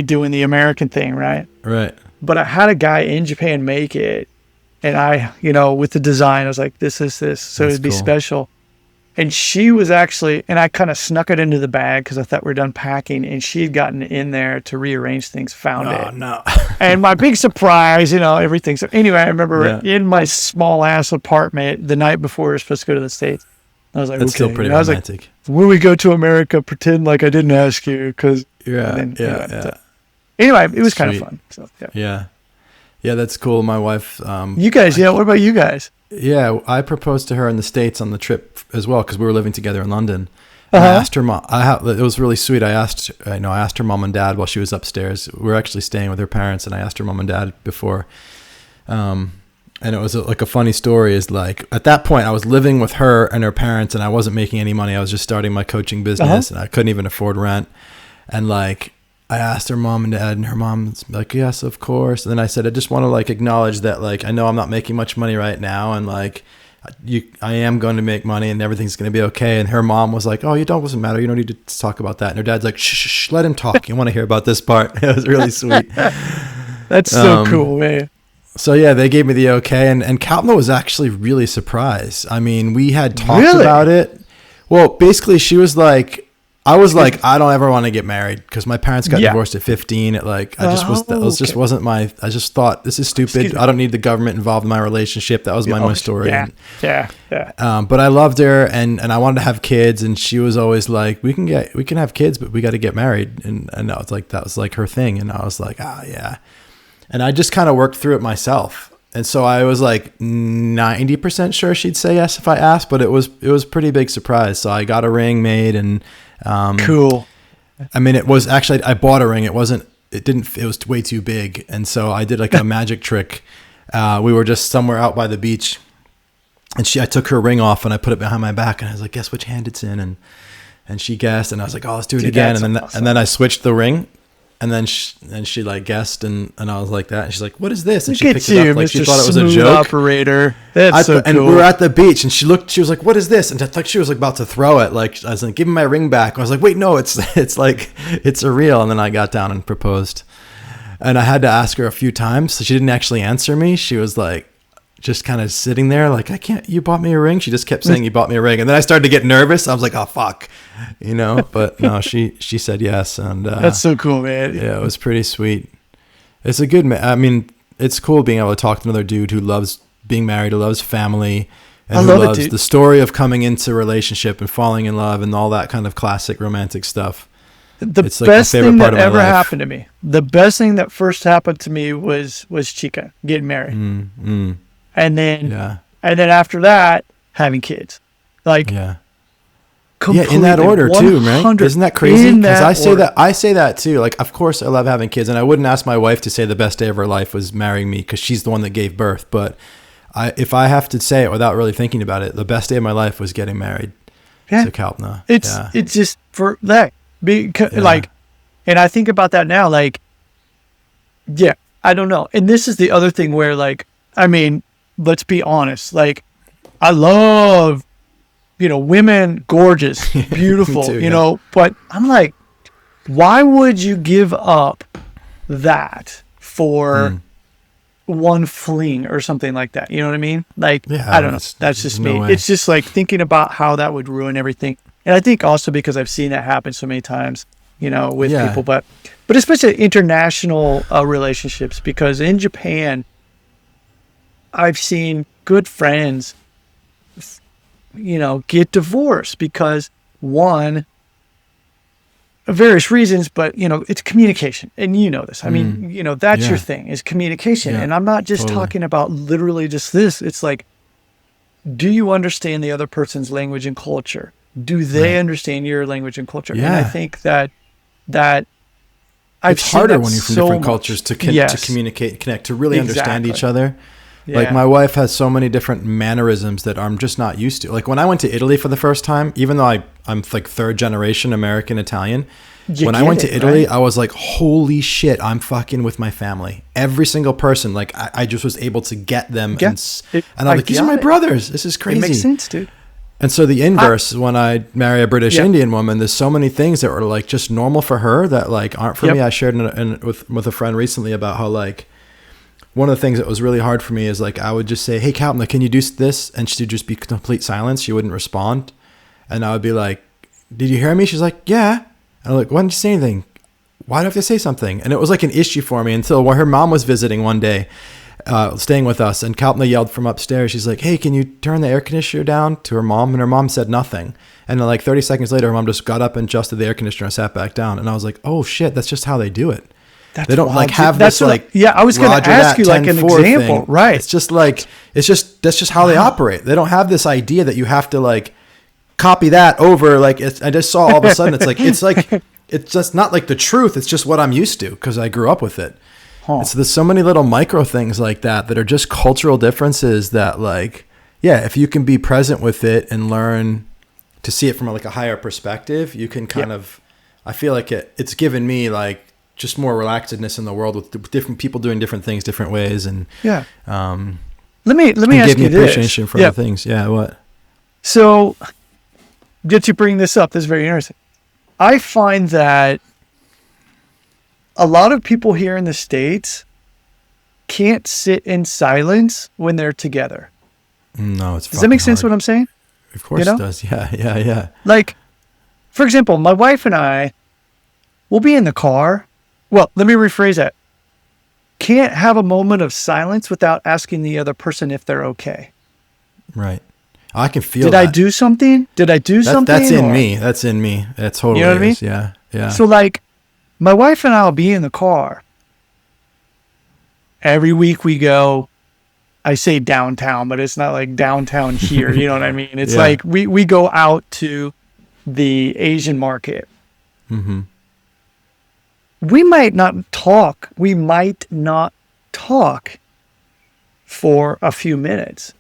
doing the American thing, right? Right. But I had a guy in Japan make it, and I, with the design, I was like, this is this. So That's it'd be cool. special. And she was actually, and I kind of snuck it into the bag because I thought we were done packing, and she had gotten in there to rearrange things, found it. Oh, no. And my big surprise, everything. So anyway, I remember in my small ass apartment the night before we were supposed to go to the States. I was like, That's okay. still pretty I was romantic. like, when we go to America, pretend like I didn't ask you, because Yeah. Anyway, it was kind of Sweet. fun. So Yeah, that's cool. My wife. You guys, what about you guys? Yeah, I proposed to her in the States on the trip as well because we were living together in London. And I asked her mom. It was really sweet. I asked her mom and dad while she was upstairs. We were actually staying with her parents, and I asked her mom and dad before. And it was like a funny story. Is like at that point I was living with her and her parents, and I wasn't making any money. I was just starting my coaching business, and I couldn't even afford rent. And like I asked her mom and dad, and her mom's like, yes, of course. And then I said, I just want to like acknowledge that like I know I'm not making much money right now, and like I am going to make money, and everything's going to be okay. And her mom was like, oh, doesn't matter. You don't need to talk about that. And her dad's like, shh, let him talk. You want to hear about this part? It was really sweet. That's so cool, man. So yeah, they gave me the okay, and Kalpna was actually really surprised. I mean, we had talked about it. Well, basically, she was like, I was like, I don't ever want to get married because my parents got divorced at 15. I just wasn't my. I just thought this is stupid. I don't need the government involved in my relationship. That was my story. Yeah. But I loved her, and I wanted to have kids, and she was always like, we can have kids, but we got to get married, and I was like, that was like her thing, and I was like, yeah. And I just kind of worked through it myself. And so I was like 90% sure she'd say yes if I asked, but it was a pretty big surprise. So I got a ring made, and cool. I mean, it was actually, I bought a ring. It was way too big. And so I did like a magic trick. We were just somewhere out by the beach, and I took her ring off and I put it behind my back, and I was like, guess which hand it's in. And she guessed, and I was like, oh, let's do it again. And then I switched the ring. And then she like guessed, and I was like that. And she's like, "What is this?" And she picked it up like she thought it was a joke. Operator. That's so cool. And we were at the beach, and she was like, "What is this?" And like she was like about to throw it. Like I was like, "Give me my ring back." I was like, "Wait, no, it's a real." And then I got down and proposed, and I had to ask her a few times, so she didn't actually answer me. She was like, just kind of sitting there like, I can't, you bought me a ring. She just kept saying you bought me a ring. And then I started to get nervous. I was like, oh fuck, but no, she said yes. And that's so cool, man. Yeah, it was pretty sweet. It's a good, I mean, it's cool being able to talk to another dude who loves being married, who loves family, and who loves the story of coming into a relationship and falling in love and all that kind of classic romantic stuff. It's like best thing that ever happened to me. The best thing that first happened to me was Chica getting married. And then after that, having kids. Like, in that order too, right? Isn't that crazy? Because I say that too. Like, of course I love having kids, and I wouldn't ask my wife to say the best day of her life was marrying me because she's the one that gave birth. But if I have to say it without really thinking about it, the best day of my life was getting married to Kalpna. It's just for that. Like, and I think about that now, like, I don't know. And this is the other thing where, like, I mean, let's be honest. Like, I love, women, gorgeous, beautiful, too, but I'm like, why would you give up that for one fling or something like that? You know what I mean? Like, I don't know. That's just me. It's just like thinking about how that would ruin everything. And I think also because I've seen that happen so many times, with people, but especially international relationships, because in Japan, I've seen good friends, get divorced because one, various reasons, but it's communication. And this, I mean, that's your thing is communication. And I'm not just talking about literally just this. It's like, do you understand the other person's language and culture? Do they understand your language and culture? And I think that it's harder when you're from different cultures to communicate and connect, to really understand each other. Yeah. Like, my wife has so many different mannerisms that I'm just not used to. Like, when I went to Italy for the first time, even though I'm like third generation American Italian, When I went to Italy, right? I was like, holy shit, I'm fucking with my family. Every single person, like I just was able to get them. And I'm like, these are my brothers. This is crazy. It makes sense, dude. And so the inverse, when I marry a British Indian woman, there's so many things that were like just normal for her that like aren't for me. I shared with a friend recently about how like one of the things that was really hard for me is like I would just say, hey, Captain, can you do this? And she'd just be complete silence. She wouldn't respond. And I would be like, did you hear me? She's like, yeah. And I'm like, why didn't you say anything? Why do I have to say something? And it was like an issue for me until her mom was visiting one day, staying with us. And Kalpna yelled from upstairs. She's like, hey, can you turn the air conditioner down to her mom? And her mom said nothing. And then like 30 seconds later, her mom just got up and adjusted the air conditioner and sat back down. And I was like, oh shit, that's just how they do it. They don't like have this like, I was going to ask you like an example, thing. Right? It's just like, that's just how they operate. They don't have this idea that you have to like copy that over. Like I just saw all of a sudden, it's just not like the truth. It's just what I'm used to because I grew up with it. And so there's so many little micro things like that are just cultural differences that like, if you can be present with it and learn to see it from like a higher perspective, you can kind of, I feel like it's given me like just more relaxedness in the world with different people doing different things, different ways. And let me ask you this. Appreciation for other things. Yeah. What? So get you bring this up. This is very interesting. I find that a lot of people here in the States can't sit in silence when they're together. No, it's Does that make sense what I'm saying? Of course it does. Yeah. Like, for example, my wife and I will be in the car. Well, let me rephrase that. Can't have a moment of silence without asking the other person if they're okay. Right. I can feel Did I do something? That's in me. That's in me. That totally you know what is. I mean? Yeah. So like, my wife and I will be in the car. Every week we go, I say downtown, but it's not like downtown here. You know what I mean? It's like we go out to the Asian market. Mm-hmm. We might not talk for a few minutes,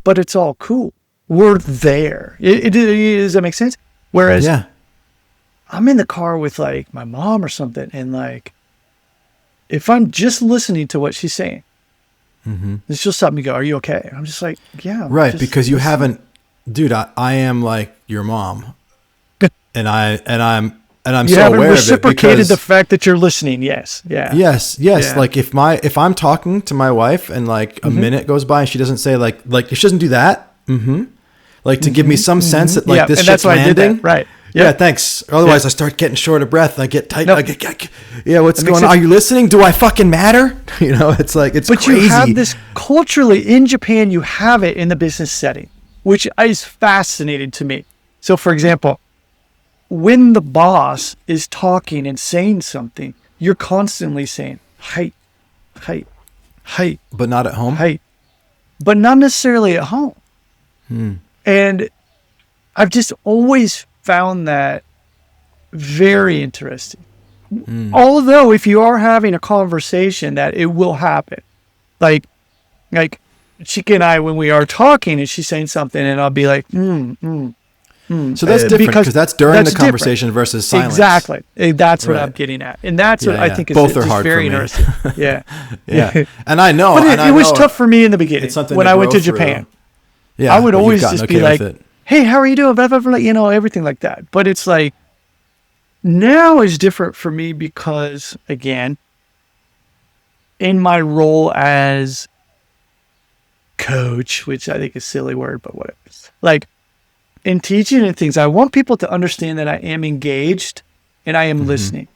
but it's all cool. We're there. Does that make sense? Whereas I'm in the car with like my mom or something, and like if I'm just listening to what she's saying, she'll stop me and go, "Are you okay?" And I'm just like, "Yeah." Right, because you haven't, dude. I am like your mom, and I'm you so haven't aware reciprocated of it because the fact that you're listening. Yes. Yes. Yeah. Like if I'm talking to my wife and like a minute goes by and she doesn't say like if she doesn't do that, like to give me some sense that like this shit's landing. I did that. Right. Yeah. Thanks. Otherwise I start getting short of breath. I get tight. Nope. What's going on? Are you listening? Do I fucking matter? It's like, it's crazy. But you have this culturally in Japan, you have it in the business setting, which is fascinating to me. So for example, when the boss is talking and saying something, you're constantly saying, "Hey." But not at home? Hey. But not necessarily at home. And I've just always found that very interesting. Although if you are having a conversation that it will happen. Like Chika and I, when we are talking and she's saying something and I'll be like, So that's different because that's during the conversation versus silence. Exactly. That's what I'm getting at. And that's what I think is both are hard very for me. interesting. Yeah. And I know. But it was tough for me in the beginning it's something when I went to Japan. Yeah, I would always just be like, "Hey, how are you doing?" Blah, blah, blah, everything like that. But it's like, now is different for me because, again, in my role as coach, which I think is a silly word, but whatever. Like, in teaching and things, I want people to understand that I am engaged and I am listening.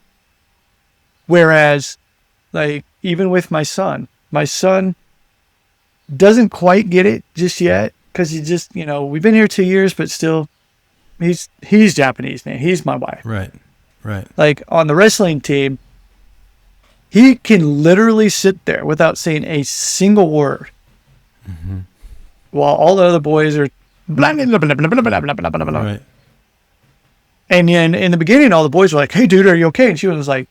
Whereas, like, even with my son doesn't quite get it just yet because he just, we've been here 2 years, but still, he's Japanese, man. He's my wife. Right. Like, on the wrestling team, he can literally sit there without saying a single word while all the other boys are blah, blah, blah, blah, blah, blah, blah, blah, blah, blah. Right. And then in the beginning, all the boys were like, "Hey, dude, are you okay?" And she was like,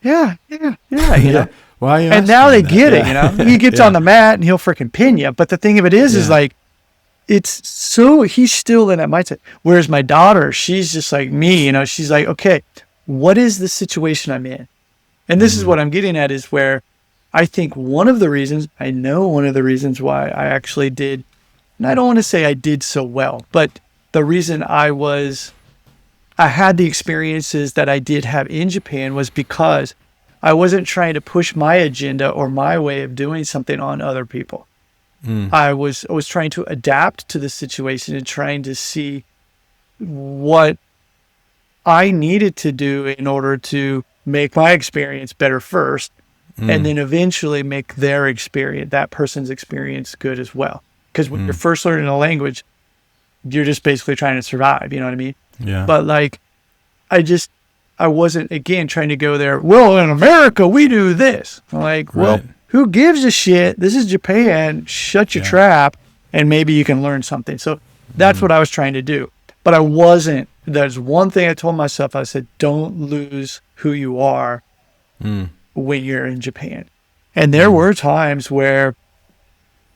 "Yeah." Why are you and now they that? get it, He gets on the mat and he'll freaking pin you. But the thing of it is like, he's still in that mindset. Whereas my daughter, she's just like me, she's like, "Okay, what is the situation I'm in? And this is what I'm getting at, is where I think one of the reasons why I actually did, and I don't want to say I did so well, but the reason I had the experiences that I did have in Japan was because I wasn't trying to push my agenda or my way of doing something on other people. I was trying to adapt to the situation and trying to see what I needed to do in order to make my experience better first, and then eventually make that person's experience good as well. Because when you're first learning a language, you're just basically trying to survive, you know what I mean? Yeah. But like, I wasn't, again, trying to go there, well, in America, we do this. I'm like, well, Right. who gives a shit? This is Japan. Shut your trap, and maybe you can learn something. So that's what I was trying to do. But I wasn't. There's one thing I told myself. I said, don't lose who you are when you're in Japan. And there were times where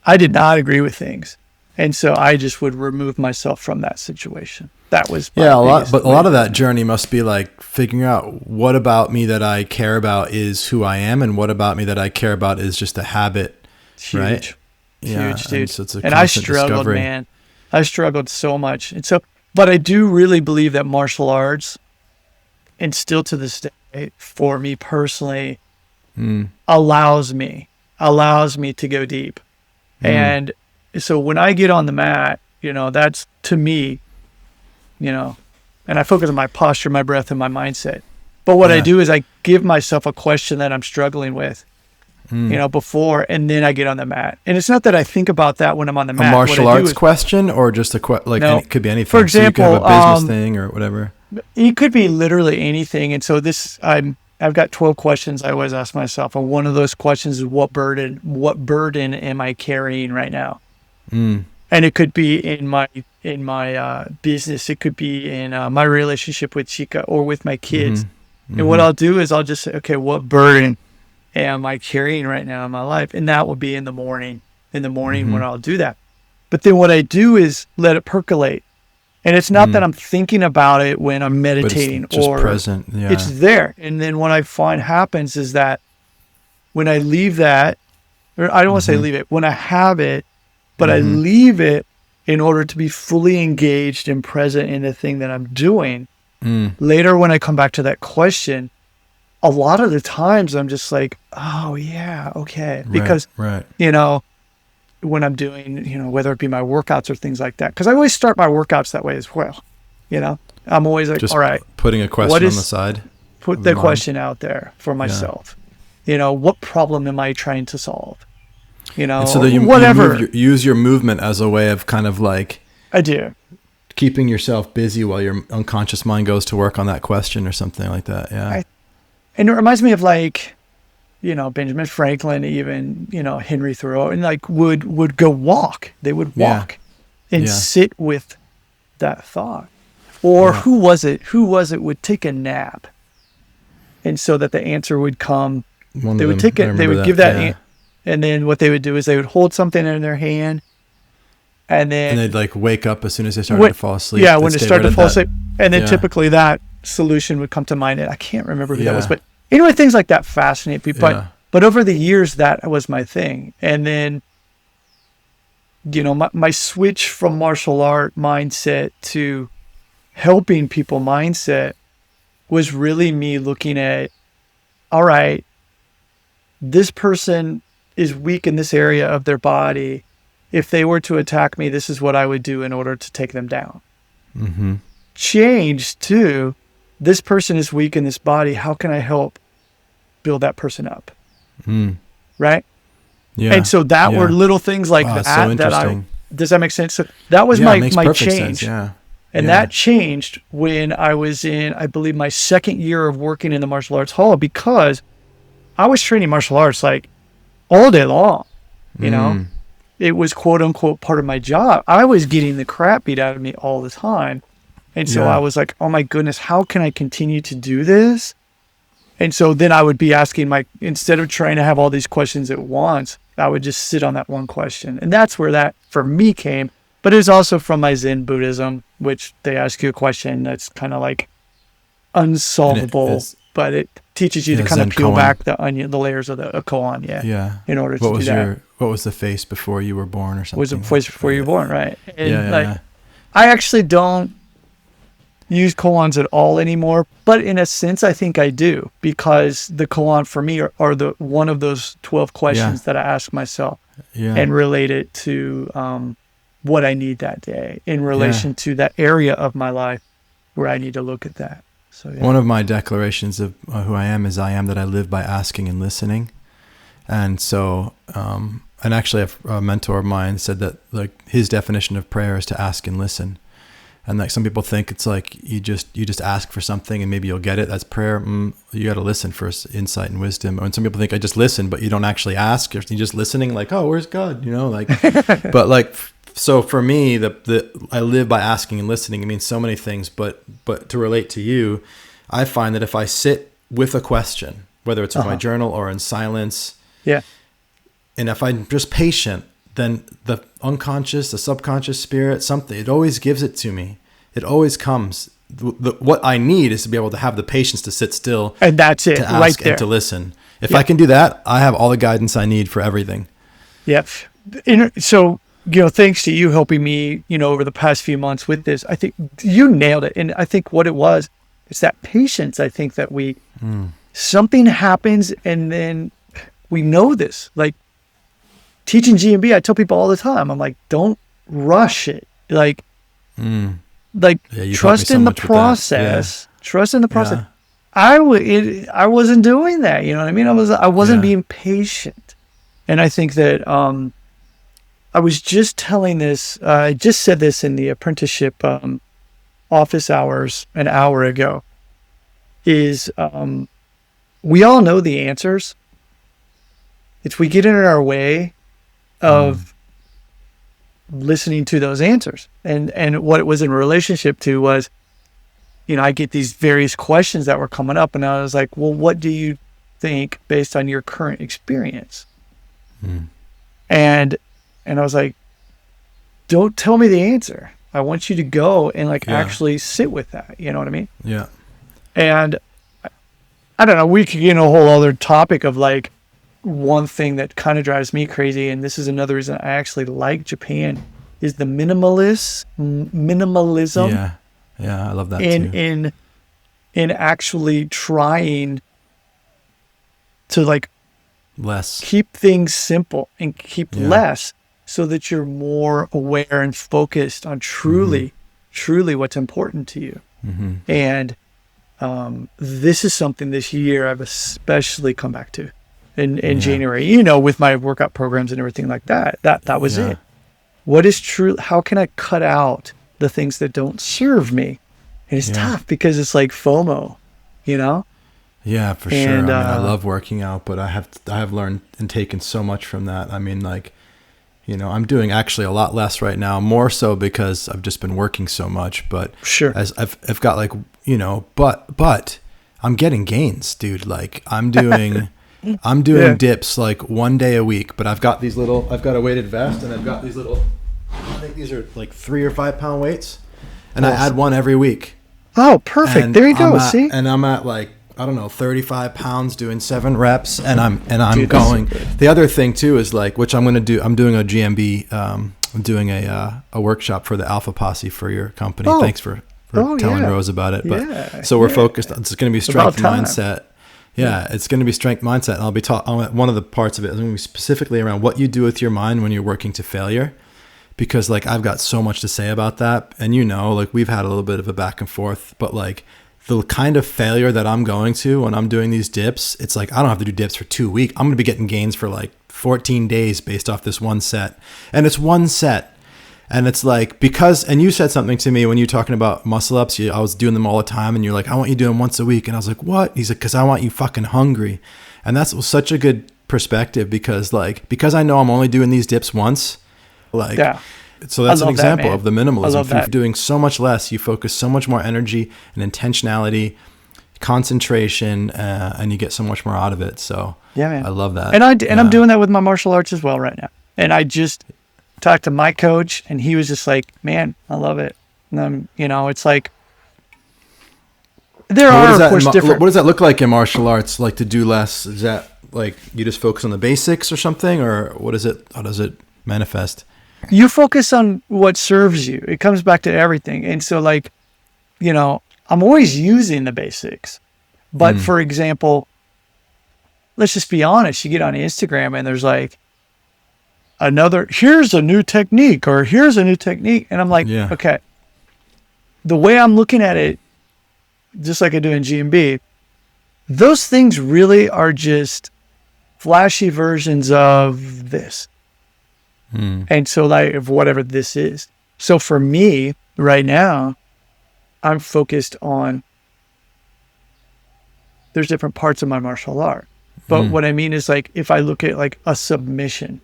I did not agree with things. And so I just would remove myself from that situation. That was my a lot. biggest But a way lot to of do that it. journey must be like figuring out what about me that I care about is who I am, and what about me that I care about is just a habit. It's huge. Right? Yeah, Huge, dude. and so it's a And I constant struggled, discovery. man. I struggled so much. And so, but I do really believe that martial arts, and still to this day, for me personally, allows me to go deep. And so when I get on the mat, that's, to me, and I focus on my posture, my breath, and my mindset. But what I do is I give myself a question that I'm struggling with, before, and then I get on the mat. And it's not that I think about that when I'm on the A mat. martial What I do arts is, question, or just it could be anything. For example, so you could have a business thing or whatever. it could be literally anything. And so I've got 12 questions I always ask myself. And one of those questions is, what burden am I carrying right now? And it could be in my business. It could be in my relationship with Chica or with my kids. And what I'll do is I'll just say, okay, what burden am I carrying right now in my life? And that will be in the morning when I'll do that. But then what I do is let it percolate. And it's not that I'm thinking about it when I'm meditating, but it's just or present. Yeah. it's there. And then what I find happens is that when I leave that, or I don't want to say leave it, when I have it, but I leave it in order to be fully engaged and present in the thing that I'm doing. Later, when I come back to that question, a lot of the times I'm just like, oh yeah, okay. Because, right. when I'm doing, whether it be my workouts or things like that, because I always start my workouts that way as well. I'm always like, Just all right, putting a question on the side. put the question out there for myself. What problem am I trying to solve? And so that whatever. you use your movement as a way of kind of like I do. keeping yourself busy while your unconscious mind goes to work on that question or something like that. Yeah. And it reminds me of like, Benjamin Franklin, even, Henry Thoreau, and like would go walk. They would walk and sit with that thought. Or who was it? Would take a nap. And so that the answer would come. They would take it. They would give that. And then what they would do is they would hold something in their hand. And they'd like wake up as soon as they started to fall asleep. Yeah, when they started to fall asleep. And then typically that solution would come to mind. And I can't remember who that was. But anyway, things like that fascinate me. But over the years, that was my thing. And then, my switch from martial art mindset to helping people mindset was really me looking at, all right, this person is weak in this area of their body. If they were to attack me, this is what I would do in order to take them down. Change to, this person is weak in this body. How can I help build that person up? Right? Yeah. And so that were little things like that. So interesting. Does that make sense? So that was it makes my perfect change. sense, yeah. And that changed when I was in, I believe, my second year of working in the martial arts hall, because I was training martial arts like all day long. It was quote unquote part of my job. I was getting the crap beat out of me all the time. And so I was like, oh my goodness, how can I continue to do this? And so then I would be asking instead of trying to have all these questions at once, I would just sit on that one question. And that's where that for me came. But it was also from my Zen Buddhism, which they ask you a question that's kind of like, unsolvable, but it teaches you to kind of peel koan. back the layers of the koan. Yeah. In order to do that. What was the face before you were born or something? Was the face before you were born, right? And yeah. I actually don't use koans at all anymore, but in a sense, I think I do, because the koan for me are the one of those 12 questions that I ask myself and relate it to what I need that day in relation to that area of my life where I need to look at that. So one of my declarations of who I am is I am that I live by asking and listening. And so, and actually a mentor of mine said that like his definition of prayer is to ask and listen. And like some people think it's like you just ask for something and maybe you'll get it. That's prayer. You got to listen for insight and wisdom. And some people think I just listen, but you don't actually ask. You're just listening, like, oh, where's God? You know, like. But like, so for me, I live by asking and listening. It means so many things. But to relate to you, I find that if I sit with a question, whether it's in my journal or in silence, and if I'm just patient, then the unconscious, the subconscious spirit, something, it always gives it to me. It always comes. What I need is to be able to have the patience to sit still. And that's it, to ask right there. And to listen. If I can do that, I have all the guidance I need for everything. Yep. So, thanks to you helping me, over the past few months with this, I think you nailed it. And I think what it was, it's that patience. I think that something happens and then we know this, like, teaching GMB, I tell people all the time, I'm like, don't rush it. Like trust in the process. Trust in the process. Yeah. I wasn't doing that. You know what I mean? I wasn't being patient. And I think that I was just telling this. I just said this in the apprenticeship office hours an hour ago. Is we all know the answers. It's we get in our way of listening to those answers. And what it was in relationship to was, I get these various questions that were coming up and I was like, well, what do you think based on your current experience? And I was like, don't tell me the answer. I want you to go and actually sit with that. You know what I mean? Yeah. And I don't know, we could get in a whole other topic of like, one thing that kind of drives me crazy, and this is another reason I actually like Japan, is the minimalism. Yeah, I love that too. In actually trying to keep things simple and keep less, so that you're more aware and focused on truly what's important to you. And this is something this year I've especially come back to. In January, with my workout programs and everything like that, that was it. What is true? How can I cut out the things that don't serve me? And it's tough because it's like FOMO, Yeah, for sure. I mean, I love working out, but I have learned and taken so much from that. I mean, I'm doing actually a lot less right now, more so because I've just been working so much, but as I've got but I'm getting gains, dude. Like I'm doing dips like one day a week, but I've got a weighted vest and I've got these little, I think these are like 3 or 5 pound weights, and I add one every week. Oh, perfect. And there you go. See? And I'm at 35 pounds doing 7 reps, and I'm going. The other thing too is which I'm going to do, I'm doing a GMB, I'm doing a workshop for the Alpha Posse for your company. Thanks for telling Rose about it. But so we're focused on, it's going to be strength mindset. Yeah, it's going to be strength mindset. And I'll be one of the parts of it is going to be specifically around what you do with your mind when you're working to failure. Because I've got so much to say about that. And we've had a little bit of a back and forth, but the kind of failure that I'm going to when I'm doing these dips, it's I don't have to do dips for 2 weeks. I'm going to be getting gains for 14 days based off this one set. And it's one set. And it's because, and you said something to me when you were talking about muscle ups, I was doing them all the time, and you're like, I want you doing once a week. And I was like, what? He's like, because I want you fucking hungry. And that's such a good perspective because I know I'm only doing these dips once. So that's an example of the minimalism. If you're doing so much less, you focus so much more energy and intentionality, concentration, and you get so much more out of it. So I love that. And I'm doing that with my martial arts as well right now. And I just talked to my coach, and he was just like, man, I love it. And it's There What are, does of that course, different. what does that look like in martial arts? Like to do less? Is that like you just focus on the basics or something, or what is it? How does it manifest? You focus on what serves you. It comes back to everything. And so, like, I'm always using the basics. But for example, let's just be honest. You get on Instagram and there's like here's a new technique or here's a new technique. And I'm like, okay, the way I'm looking at it, just like I do in GMB, those things really are just flashy versions of this. And so, like, of whatever this is. So for me right now, I'm focused on, there's different parts of my martial art. But what I mean is, like, if I look at like a submission,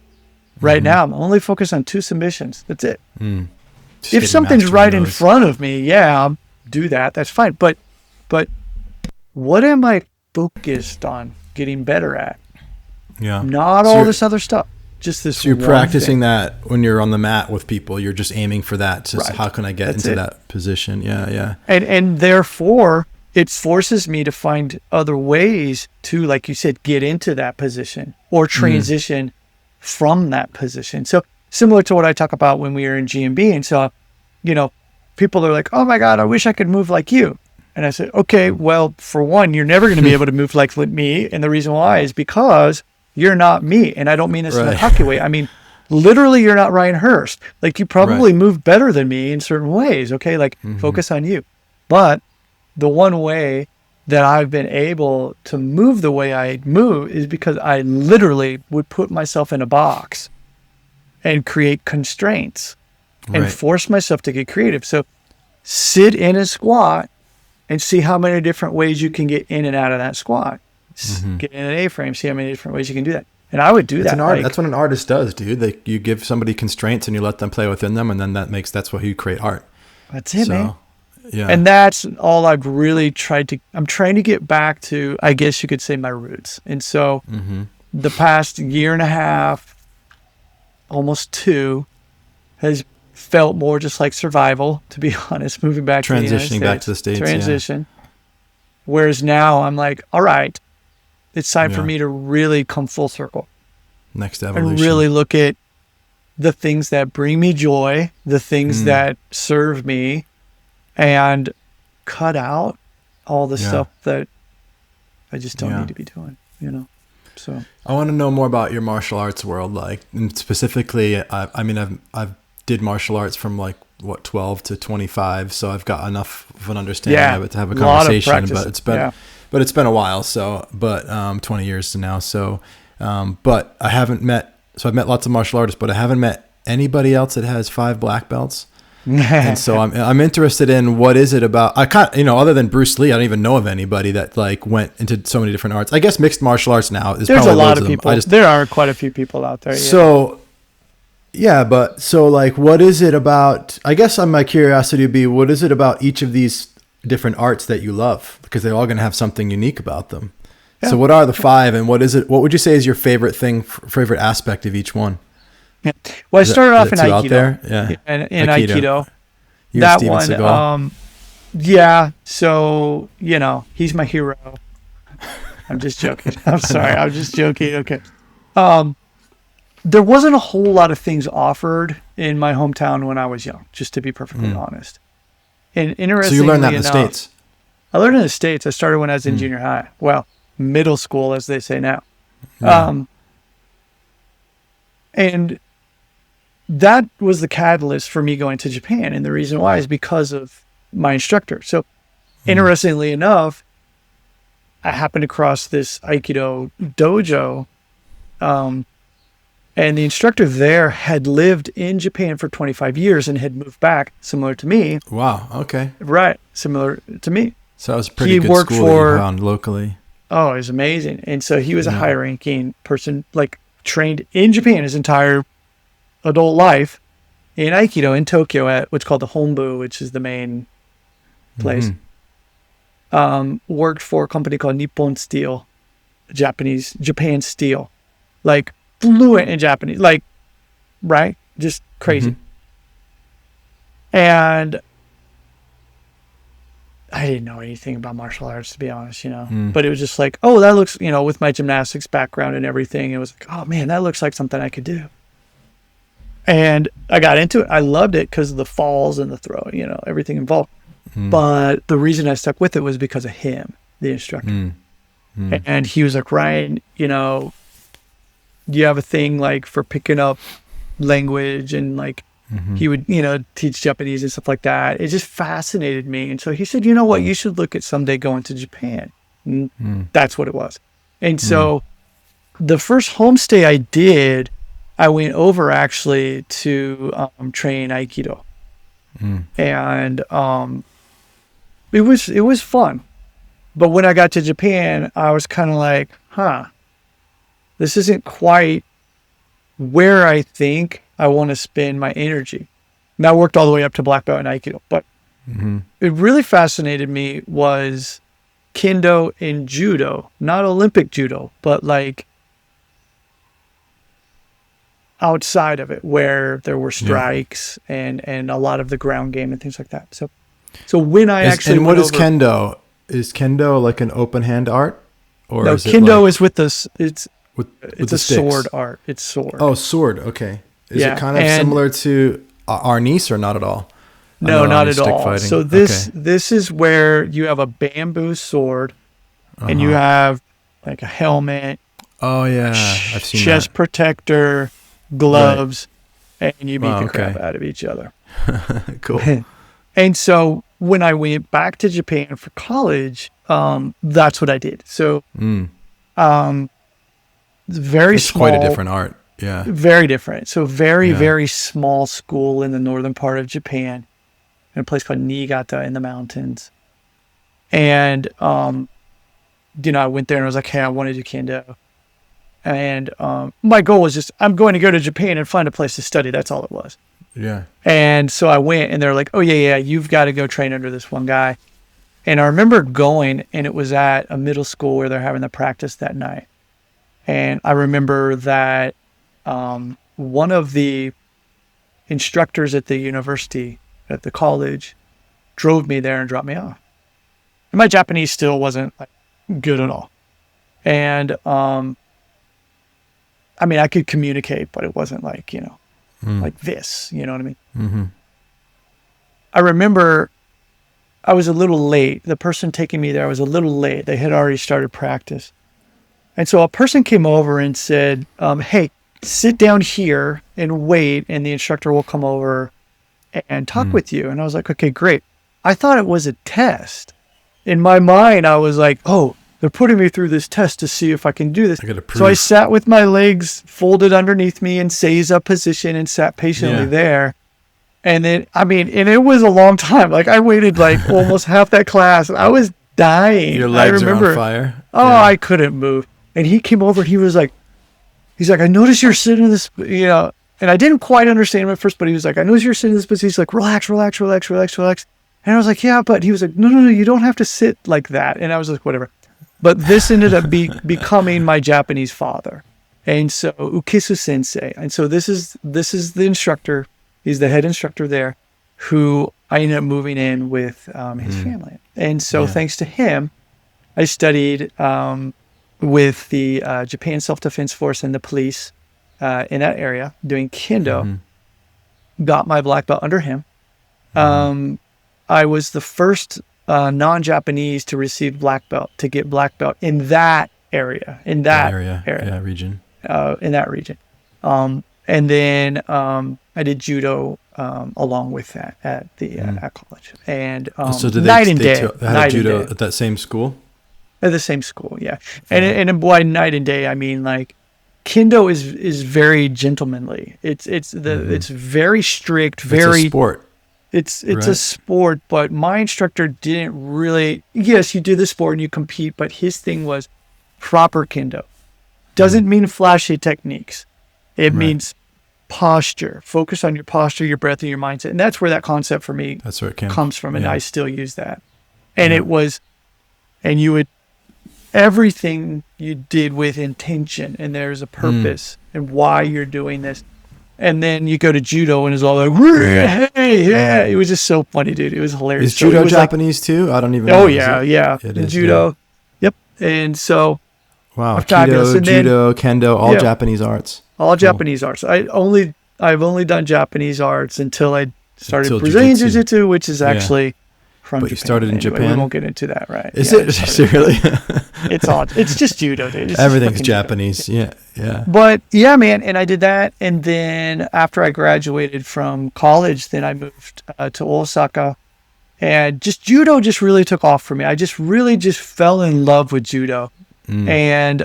right now I'm only focused on 2 submissions. That's it. If something's right in front of me, I'll do that. That's fine. But what am I focused on getting better at? Yeah. Not all this other stuff. Just this. So you're one practicing thing. that when you're on the mat with people. You're just aiming for that. Just how can I get into that position? Yeah. And therefore, it forces me to find other ways to, like you said, get into that position or transition from that position. So similar to what I talk about when we were in GMB. And so, people are like, oh my God, I wish I could move like you. And I said, okay, well, for one, you're never going to be able to move like me. And the reason why is because you're not me. And I don't mean this in a cocky way. I mean, literally, you're not Ryan Hurst. Like, you probably move better than me in certain ways. Okay. Like, focus on you. But the one way that I've been able to move the way I move is because I literally would put myself in a box and create constraints and force myself to get creative. So sit in a squat and see how many different ways you can get in and out of that squat. Get in an A-frame, see how many different ways you can do that. And I would do that. That's what an artist does, dude. You give somebody constraints and you let them play within them, and then that's what you create art. That's it, man. Yeah. And that's all I've really I'm trying to get back to, I guess you could say, my roots. And so the past year and a half, almost 2, has felt more just like survival, to be honest, moving back to the United States. Transitioning back to the States. Transition. Whereas now I'm like, all right, it's time for me to really come full circle. Next evolution. And really look at the things that bring me joy, the things that serve me, and cut out all the stuff that I just don't need to be doing, So I want to know more about your martial arts world, like, and specifically, I've did martial arts from like 12 to 25, so I've got enough of an understanding of it to have a conversation. But it's been a while, 20 years now. So, but I haven't met. So I've met lots of martial artists, but I haven't met anybody else that has 5 black belts. And so I'm interested in what is it about. I can't, other than Bruce Lee, I don't even know of anybody that like went into so many different arts. I guess mixed martial arts now is there's probably a lot of people. There are quite a few people out there. So like, what is it about? I guess my curiosity would be, what is it about each of these different arts that you love? Because they're all going to have something unique about them. So what are the 5, and what is it? What would you say is your favorite thing, favorite aspect of each one? Yeah. Well, I started off in Aikido. Out there? Yeah. In Aikido. You're that Steven one. Seagal. Yeah. So, he's my hero. I'm just joking. I'm sorry. I'm just joking. Okay. There wasn't a whole lot of things offered in my hometown when I was young, just to be perfectly honest. And interestingly So you learned that in the States? I learned in the States. I started when I was in junior high. Well, middle school, as they say now. And that was the catalyst for me going to Japan. And the reason why is because of my instructor. So interestingly enough, I happened across this Aikido dojo. And the instructor there had lived in Japan for 25 years and had moved back, similar to me. Wow. Okay. Right. Similar to me. So that was a pretty good school that you found locally. Oh, it was amazing. And so he was a high-ranking person, like trained in Japan his entire adult life in Aikido in Tokyo at what's called the Honbu, which is the main place. Worked for a company called Nippon Steel, Japan Steel, like fluent in Japanese, like, right? Just crazy. And I didn't know anything about martial arts, to be honest, but it was just like, oh, that looks, with my gymnastics background and everything, it was like, oh man, that looks like something I could do. And I got into it. I loved it because of the falls and the throw, everything involved. But the reason I stuck with it was because of him, the instructor. And he was like, Ryan, do you have a thing like for picking up language? And like, he would, teach Japanese and stuff like that. It just fascinated me. And so he said, you know what, you should look at someday going to Japan. And that's what it was. And so the first homestay I did, I went over actually to train Aikido. And it was fun. But when I got to Japan, I was kind of like, this isn't quite where I think I want to spend my energy. And I worked all the way up to black belt in Aikido. But it really fascinated me was Kendo and Judo. Not Olympic Judo, but like outside of it, where there were strikes and a lot of the ground game and things like that. So when I actually and what is Kendo? Is Kendo like an open hand art, or no? Is Kendo it like is with this. It's with a sticks? sword art. It's sword. Oh, sword. Okay. Is Yeah, it kind of and- similar to Arnis or not at all? I No, know not Arnis at stick all. fighting. So this is where you have a bamboo sword, and you have like a helmet, Oh yeah, I've seen chest protector, gloves, and you beat Wow, the crap okay. out of each other. that. Cool. And so when I went back to Japan for college, that's what I did. So very It's small. quite a different art. Yeah. Very different. So very, Yeah. very small school in the northern part of Japan, in a place called Niigata in the mountains. And, I went there and I was like, hey, I want to do Kendo. And my goal was just, I'm going to go to Japan and find a place to study. That's all it was. Yeah. And so I went and they're like, oh, yeah, you've got to go train under this one guy. And I remember going, and it was at a middle school where they're having the practice that night. And I remember that one of the instructors at the university, at the college, drove me there and dropped me off. And my Japanese still wasn't like good at all. And I could communicate, but it wasn't like, like this, you know what I mean? Mm-hmm. I remember I was a little late. The person taking me there was a little late. They had already started practice. And so a person came over and said, hey, sit down here and wait, and the instructor will come over and talk with you. And I was like, okay, great. I thought it was a test. In my mind, I was like, oh, they're putting me through this test to see if I can do this. I gotta So I prove. sat with my legs folded underneath me in seiza position and sat patiently there. And then, and it was a long time. Like I waited like almost half that class. I was dying. Your legs I remember, are on fire. Oh, I couldn't move. And he came over and he's like, I noticed you're sitting in this, and I didn't quite understand him at first, but he was like, I noticed you're sitting in this position. He's like, relax. And I was like, yeah, but he was like, no, you don't have to sit like that. And I was like, whatever. But this ended up becoming my Japanese father. And so Ukisu Sensei. And so this is the instructor. He's the head instructor there, who I ended up moving in with his family. And so thanks to him, I studied with the Japan Self-Defense Force and the police in that area doing Kendo. Got my black belt under him. I was the first non-Japanese to receive black belt, to get black belt in that area, region. In that region. And then I did judo along with that at the at college. And So did night and day. they had judo at that same school? At the same school, yeah. And by night and day, I mean like Kendo is very gentlemanly. It's very strict, very It's a sport. It's right? a sport, but my instructor didn't really. Yes, you do the sport and you compete, but his thing was proper Kendo. Doesn't mean flashy techniques. It means posture. Focus on your posture, your breath, and your mindset, and that's where that concept for me That's where it comes from, and yeah. I still use that. And it was, and you would, everything you did with intention, and there's a purpose and why you're doing this. And then you go to judo and it's all like, hey, funny. Yeah, it was just so funny, dude. It was hilarious. Is judo Japanese too? I don't even know. Oh yeah, yeah. It is, judo. Yep. And so wow, fabulous. Kido, And then, judo, kendo, all Japanese arts. All Japanese arts. I've only done Japanese arts until I started Until Brazilian jiu-jitsu. Jiu-Jitsu, which is actually from But Japan. you started in Anyway, Japan? We won't get into that, right? Is Yeah, it really? It's just judo, dude. It's just Everything's fucking judo. Japanese. Yeah, yeah. But yeah, man, and I did that, and then after I graduated from college, then I moved to Osaka, and just judo just really took off for me. I just really just fell in love with judo, and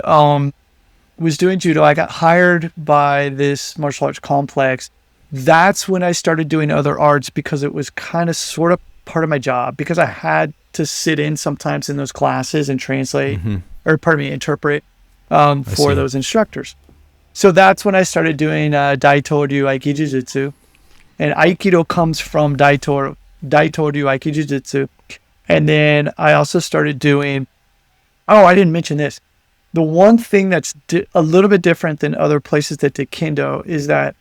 was doing judo. I got hired by this martial arts complex. That's when I started doing other arts because it was kind of sort of part of my job, because I had to sit in sometimes in those classes and translate, or pardon me, interpret for those instructors. So that's when I started doing Daito-ryu Aikijujutsu. And Aikido comes from Daito-ryu Aikijujutsu. And then I also started doing, I didn't mention this. The one thing that's a little bit different than other places that did Kendo is that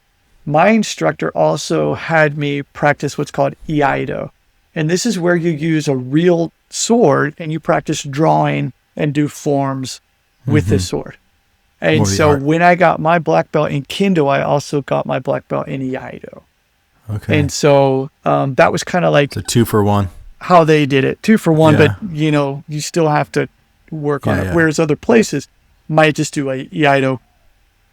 my instructor also had me practice what's called Iaido. And this is where you use a real sword and you practice drawing and do forms with the sword. And so when I got my black belt in Kendo, I also got my black belt in Iaido. Okay. And so that was kind of like It's a 2-for-1. how they did it. 2 for 1, Yeah. but you still have to work on it. Yeah. Whereas other places might just do a Iaido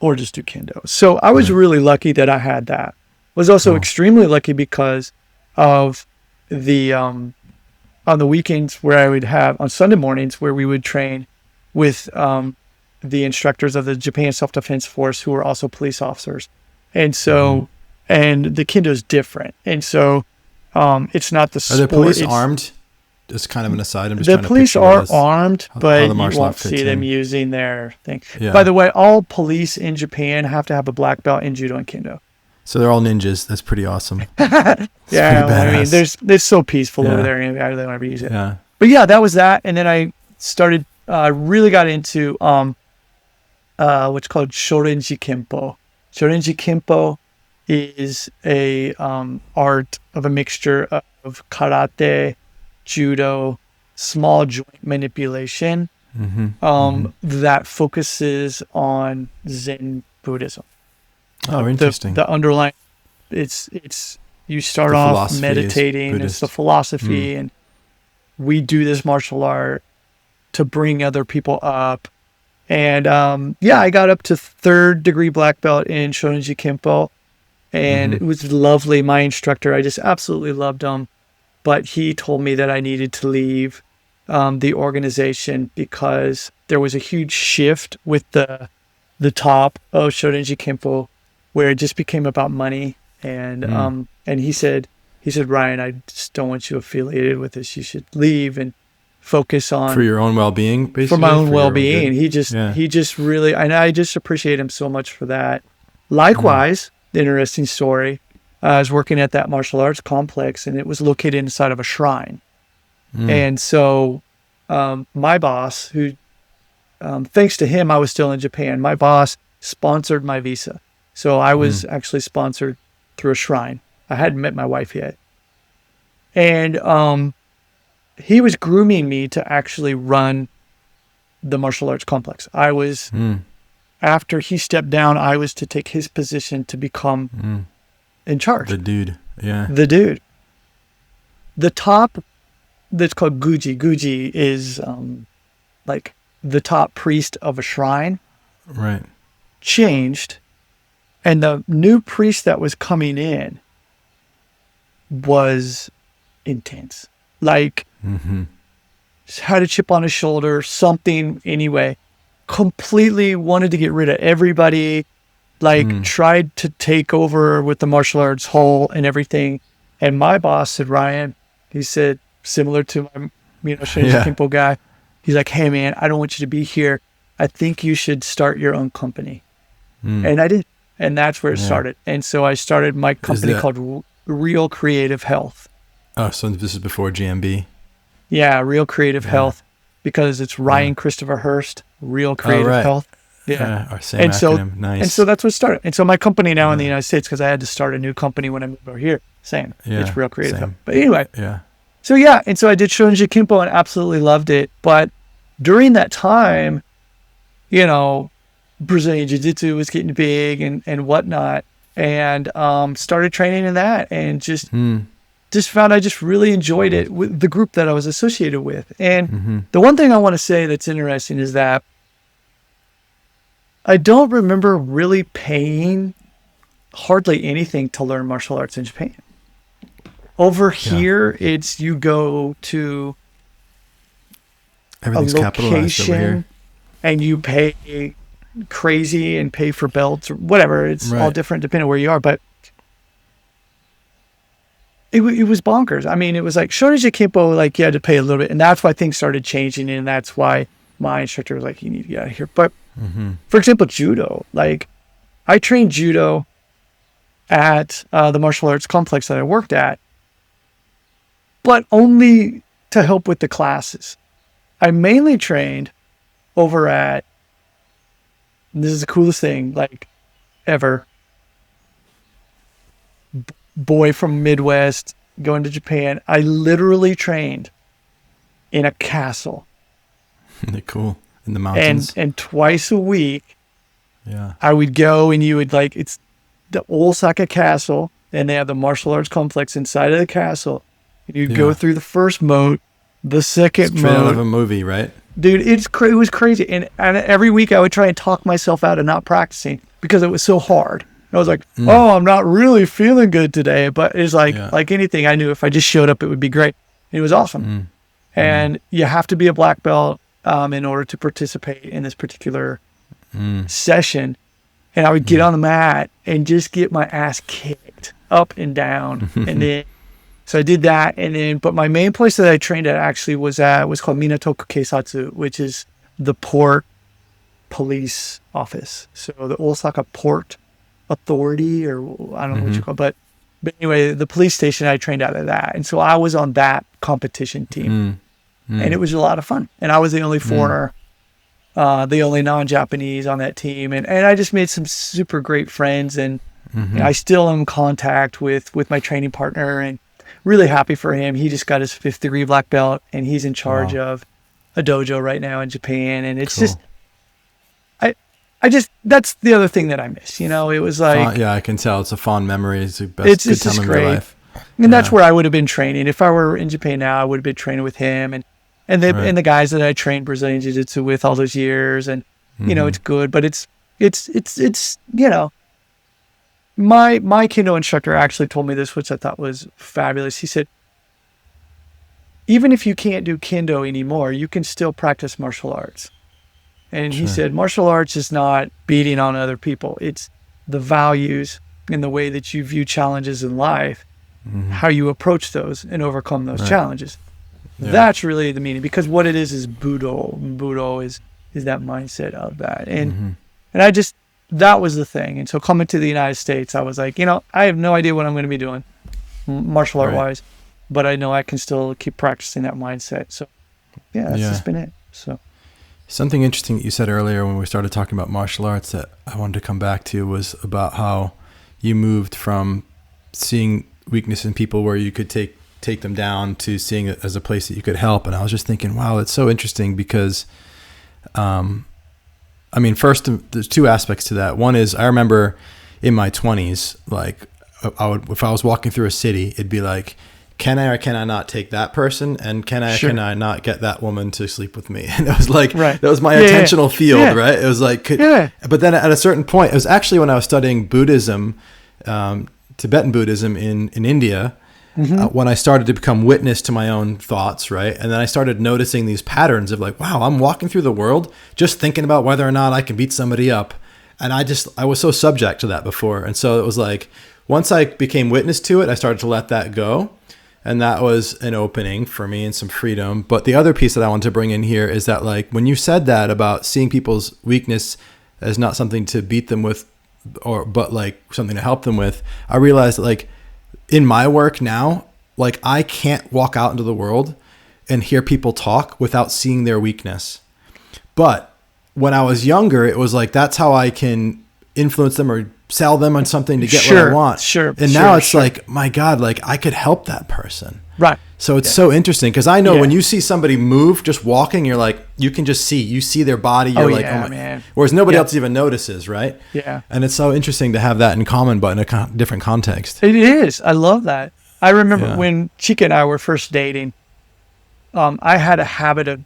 or just do Kendo. So I was really lucky that I had that. Was also extremely lucky because of the on the weekends where I would have on Sunday mornings where we would train with the instructors of the Japan Self-Defense Force, who were also police officers. And so and the Kendo is different. And so it's not the Are sport. the police it's, armed? Just kind of an aside. I'm just the trying to police picture are this. armed, how but the you martial art won't fits see them in. using their thing. Yeah. By the way, all police in Japan have to have a black belt in Judo and Kendo. So they're all ninjas. That's pretty awesome. Yeah, pretty I mean, badass. it's so peaceful Yeah. over there, and I really want to use it. Yeah. But yeah, that was that, and then I started. Really got into what's called Shorinji Kempo. Shorinji Kempo is a art of a mixture of karate, judo, small joint manipulation that focuses on Zen Buddhism. Oh, interesting. The underlying, it's you start The off philosophy is meditating. It's Buddhist. the philosophy, and we do this martial art to bring other people up. And I got up to 3rd degree black belt in Shorinji Kempo, and it was lovely. My instructor, I just absolutely loved him, but he told me that I needed to leave the organization because there was a huge shift with the top of Shorinji Kempo, where it just became about money. And and he said, Ryan, I just don't want you affiliated with this. You should leave and focus on for your own well-being, basically. for my own your well-being. good. He just really, and I just appreciate him so much for that. Likewise, interesting story. I was working at that martial arts complex, and it was located inside of a shrine. And so my boss, who thanks to him, I was still in Japan. My boss sponsored my visa. So I was actually sponsored through a shrine. I hadn't met my wife yet. And he was grooming me to actually run the martial arts complex. I was, after he stepped down, I was to take his position to become in charge. The dude. Yeah. The dude. The top, that's called Guji. Guji is like the top priest of a shrine, Right. changed. And the new priest that was coming in was intense. Like, had a chip on his shoulder, something anyway. Completely wanted to get rid of everybody. Like, tried to take over with the martial arts whole and everything. And my boss said, Ryan, he said, similar to my, Shorinji Kempo guy, he's like, hey man, I don't want you to be here. I think you should start your own company. And I did. And that's where it started. And so I started my company called Real Creative Health. Oh, so this is before GMB. Yeah, Real Creative Health, because it's Ryan Christopher Hurst, Real Creative right. Health. Yeah. Our same And so, acronym. Nice. and so that's what started. And so my company now in the United States, because I had to start a new company when I moved over here. Same. Yeah, It's Real Creative same. Hub. But anyway, Yeah. so yeah. And so I did Shorinji Kimpo and absolutely loved it. But during that time, you know, Brazilian Jiu-Jitsu was getting big and whatnot. And started training in that and just found I just really enjoyed it with the group that I was associated with. And the one thing I want to say that's interesting is that I don't remember really paying hardly anything to learn martial arts in Japan. Over here, it's you go to Everything's a capitalized over here. location and you pay crazy and pay for belts or whatever. It's all different depending on where you are, but it was bonkers. I mean, it was like Shorinji Kimpo, like you had to pay a little bit, and that's why things started changing, and that's why my instructor was like, "You need to get out of here." But for example, judo, like I trained judo at the martial arts complex that I worked at, but only to help with the classes. I mainly trained over at, and this is the coolest thing like ever. Boy from Midwest going to Japan. I literally trained in a castle. Cool. In the mountains. And twice a week, yeah, I would go and you would like, it's the Osaka castle and they have the martial arts complex inside of the castle. And you'd go through the first moat, the second straight out moat. of a movie, right? Dude, it was crazy. And every week I would try and talk myself out of not practicing because it was so hard. I was like, oh, I'm not really feeling good today. But it's like anything, I knew if I just showed up, it would be great. It was awesome. And you have to be a black belt in order to participate in this particular session. And I would get on the mat and just get my ass kicked up and down. And then, so I did that. And then, but my main place that I trained at actually was called Minatoku Keisatsu, which is the port police office. So the Osaka Port Authority, or I don't know what you call it, but anyway, the police station, I trained out of that. And so I was on that competition team and it was a lot of fun. And I was the only foreigner, the only non-Japanese on that team. And I just made some super great friends and I still am in contact with my training partner and really happy for him. He just got his 5th degree black belt and he's in charge of a dojo right now in Japan. And it's just, I just, that's the other thing that I miss. You know, it was like, yeah, I can tell it's a fond memory. It's the best good time of your life. And that's where I would have been training. If I were in Japan now, I would have been training with him and the guys that I trained Brazilian Jiu-Jitsu with all those years. And, you know, it's good, but it's, you know, my Kendo instructor actually told me this, which I thought was fabulous. He said, even if you can't do Kendo anymore, you can still practice martial arts. And he said, martial arts is not beating on other people. It's the values and the way that you view challenges in life, how you approach those and overcome those challenges. Yeah. That's really the meaning, because what it is Budo. Budo is that mindset of that. And and I just, that was the thing. And so coming to the United States, I was like, you know, I have no idea what I'm going to be doing martial art wise, but I know I can still keep practicing that mindset. So yeah, that's just been it. So. Something interesting that you said earlier when we started talking about martial arts that I wanted to come back to was about how you moved from seeing weakness in people where you could take them down to seeing it as a place that you could help. And I was just thinking, wow, it's so interesting because, I mean, first, there's two aspects to that. One is I remember in my 20s, like if I was walking through a city, it'd be like, can I or can I not take that person? And can I or can I not get that woman to sleep with me? And it was like, that was my attentional field, right? It was like, but then at a certain point, it was actually when I was studying Buddhism, Tibetan Buddhism in India, when I started to become witness to my own thoughts, right? And then I started noticing these patterns of like, wow, I'm walking through the world just thinking about whether or not I can beat somebody up. And I was so subject to that before. And so it was like, once I became witness to it, I started to let that go. And that was an opening for me and some freedom. But the other piece that I want to bring in here is that, like, when you said that about seeing people's weakness as not something to beat them with, but like something to help them with, I realized that, like, in my work now, like, I can't walk out into the world and hear people talk without seeing their weakness. But when I was younger, it was like, that's how I can influence them or sell them on something to get what I want. Sure. And now it's like, my God, like I could help that person. Right. So it's so interesting because I know when you see somebody move, just walking, you're like, you can just you see their body. You're like, oh my, man. Whereas nobody else even notices. Right. Yeah. And it's so interesting to have that in common, but in a different context. It is. I love that. I remember when Chica and I were first dating, I had a habit of,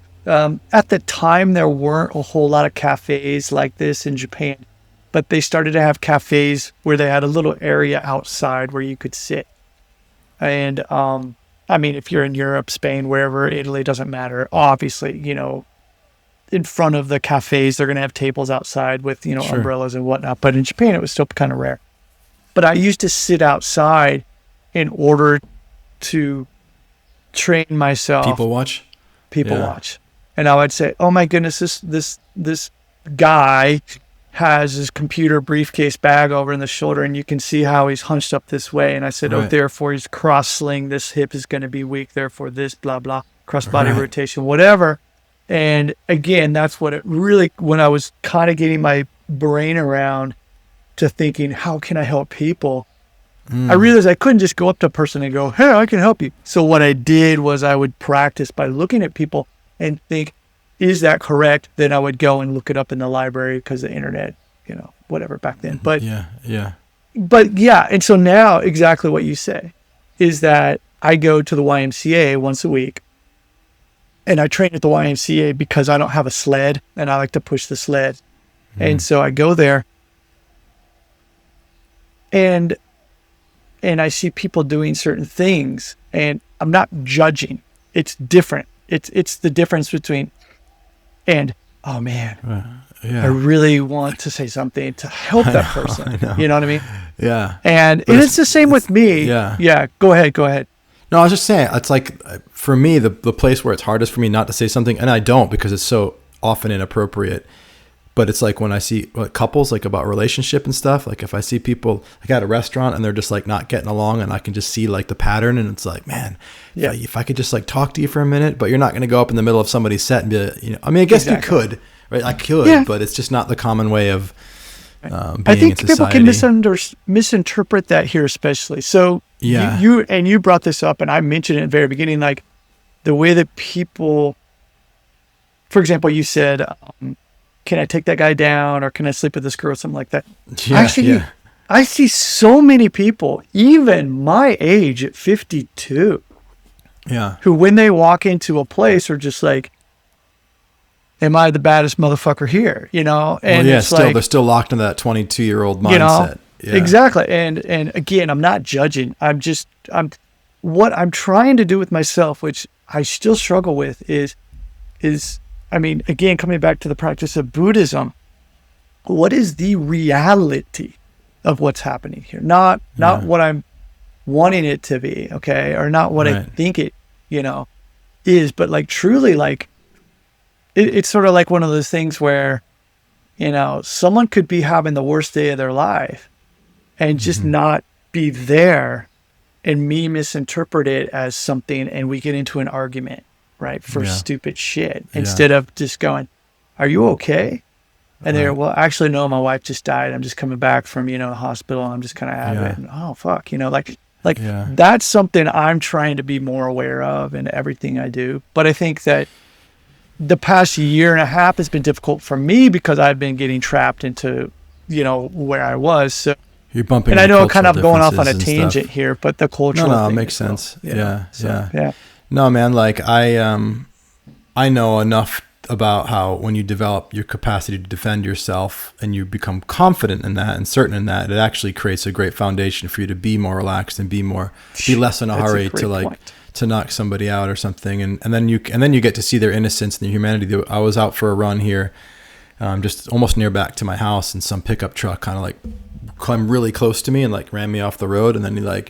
at the time, there weren't a whole lot of cafes like this in Japan, but they started to have cafes where they had a little area outside where you could sit. And, I mean, if you're in Europe, Spain, wherever, Italy, doesn't matter. Obviously, you know, in front of the cafes, they're going to have tables outside with, you know, umbrellas and whatnot. But in Japan, it was still kind of rare. But I used to sit outside in order to train myself. People watch. And I would say, oh my goodness, this guy has his computer briefcase bag over in the shoulder, and you can see how he's hunched up this way. And I said, oh, therefore he's cross-sling. This hip is going to be weak. Therefore this, blah, blah, cross-body rotation, whatever. And again, that's what it really, when I was kind of getting my brain around to thinking, how can I help people? I realized I couldn't just go up to a person and go, hey, I can help you. So what I did was I would practice by looking at people and think, is that correct? Then I would go and look it up in the library because the internet, you know, whatever back then. But and so now exactly what you say is that I go to the YMCA once a week, and I train at the YMCA because I don't have a sled and I like to push the sled. And so I go there and I see people doing certain things, and I'm not judging. It's different. It's the difference between, and oh man, I really want to say something to help that person. You know what I mean? Yeah. And it's the same with me. Yeah. Yeah. Go ahead. No, I was just saying, it's like, for me, the place where it's hardest for me not to say something, and I don't because it's so often inappropriate, but it's like when I see couples, like about relationship and stuff, like if I see people like at a restaurant and they're just like not getting along, and I can just see like the pattern, and it's like, man, if I could just like talk to you for a minute, but you're not going to go up in the middle of somebody's set and be, you know, I mean, I guess you could, right? I could, but it's just not the common way of being I think in people society. can misinterpret that here, especially. So you brought this up, and I mentioned it in the very beginning, like the way that people, for example, you said, can I take that guy down, or can I sleep with this girl, something like that? I see so many people, even my age at 52, who when they walk into a place are just like, am I the baddest motherfucker here? You know? And it's still, like, they're still locked into that 22-year-old mindset. You know? Exactly. And again, I'm not judging. What I'm trying to do with myself, which I still struggle with, is I mean, again, coming back to the practice of Buddhism, what is the reality of what's happening here? Not what I'm wanting it to be, okay, or not what I think it, you know, is, but like truly, like it's sort of like one of those things where, you know, someone could be having the worst day of their life and just not be there, and me misinterpret it as something, and we get into an argument. Right, for stupid shit, instead of just going, are you okay? And they're, well, actually, no, my wife just died. I'm just coming back from, you know, the hospital. I'm just kind of out of it. And, oh, fuck, you know, like that's something I'm trying to be more aware of in everything I do. But I think that the past year and a half has been difficult for me because I've been getting trapped into, you know, where I was. So you're bumping, and I know kind of going off on a tangent here, but the cultural thing it makes sense. Well, Yeah. No, man, like I know enough about how when you develop your capacity to defend yourself and you become confident in that and certain in that, it actually creates a great foundation for you to be more relaxed and be less in a hurry to like to knock somebody out or something. And then you get to see their innocence and their humanity. I was out for a run here, just almost near back to my house, and some pickup truck kind of like came really close to me and like ran me off the road. And then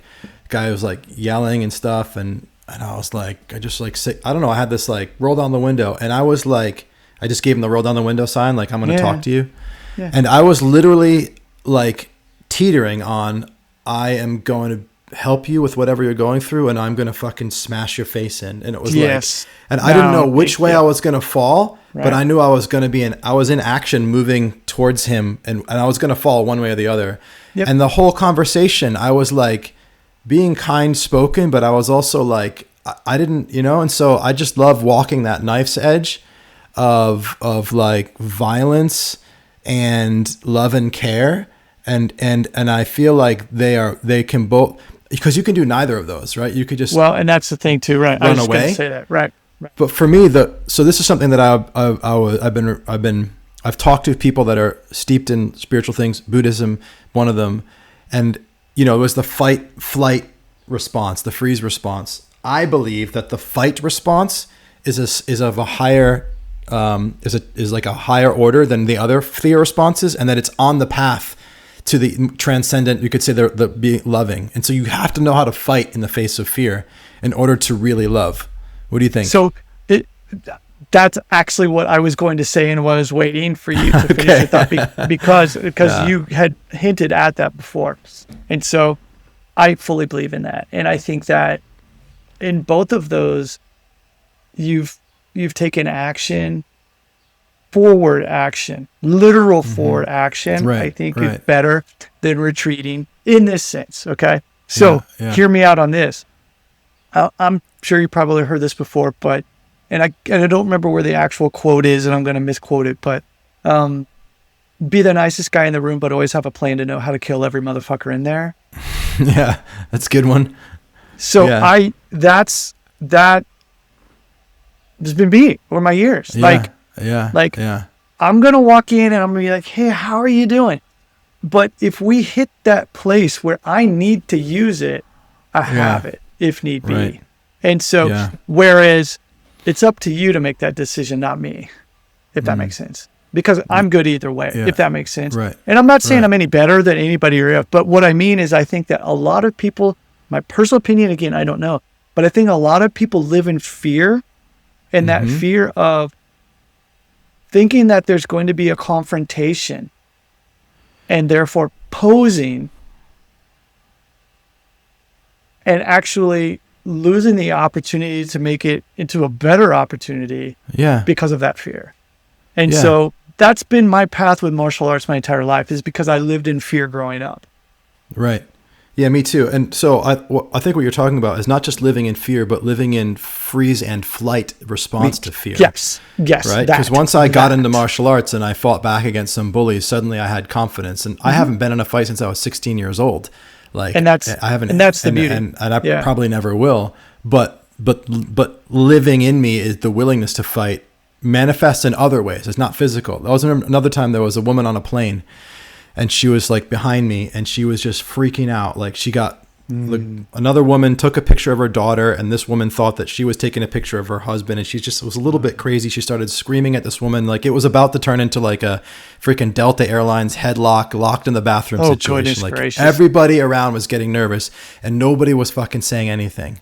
guy was like yelling and stuff, and I was like, I don't know. I had this like roll down the window, and I was like, I just gave him the roll down the window sign, like I'm going to talk to you. Yeah. And I was literally like teetering on, I am going to help you with whatever you're going through, and I'm going to fucking smash your face in. And it was Yes. and I didn't know which way yeah. I was going to fall, Right. but I knew I was going to be I was in action moving towards him, and I was going to fall one way or the other. Yep. And the whole conversation, I was like being kind spoken, but I was also like, I didn't, and so I just love walking that knife's edge of like violence and love and care. And I feel like they can both, because you can do neither of those, right? You could just, well, and that's the thing too, right? I run was just going away. to say that, right? But for me, so this is something that I've talked to people that are steeped in spiritual things, Buddhism, one of them, and it was the fight, flight response, the freeze response. I believe that the fight response is of a higher, is like a higher order than the other fear responses, and that it's on the path to the transcendent. You could say the being loving, and so you have to know how to fight in the face of fear in order to really love. What do you think? So that's actually what I was going to say, and what I was waiting for you to finish your thought, because you had hinted at that before. And so I fully believe in that. And I think that in both of those, you've taken action, forward action, literal forward action, Right, I think right. is better than retreating in this sense. Okay. So Yeah. hear me out on this. I'm sure you probably heard this before, but, and I don't remember where the actual quote is, and I'm going to misquote it, but, be the nicest guy in the room, but always have a plan to know how to kill every motherfucker in there. Yeah, that's a good one. So Yeah. that has been me over my years. Yeah. I'm going to walk in and I'm going to be like, hey, how are you doing? But if we hit that place where I need to use it, I have it if need be. Right. And so, whereas it's up to you to make that decision, not me, if that makes sense. Because I'm good either way, if that makes sense. Right. And I'm not saying I'm any better than anybody, but what I mean is I think that a lot of people, my personal opinion, again, I don't know, but I think a lot of people live in fear, and that fear of thinking that there's going to be a confrontation, and therefore posing and actually losing the opportunity to make it into a better opportunity because of that fear. And so that's been my path with martial arts my entire life, is because I lived in fear growing up. Right. Yeah, me too. And so I think what you're talking about is not just living in fear, but living in freeze and flight response to fear. Yes. Right? Because once I got into martial arts and I fought back against some bullies, suddenly I had confidence. And I haven't been in a fight since I was 16 years old. And that's the beauty. And I probably never will. But living in me is the willingness to fight, manifests in other ways. It's not physical. That was another time there was a woman on a plane, and she was like behind me, and she was just freaking out. Like she got another woman took a picture of her daughter, and this woman thought that she was taking a picture of her husband, and she just was a little bit crazy. She started screaming at this woman like it was about to turn into like a freaking Delta Airlines headlock, locked in the bathroom situation. Like gracious. Everybody around was getting nervous, and nobody was fucking saying anything.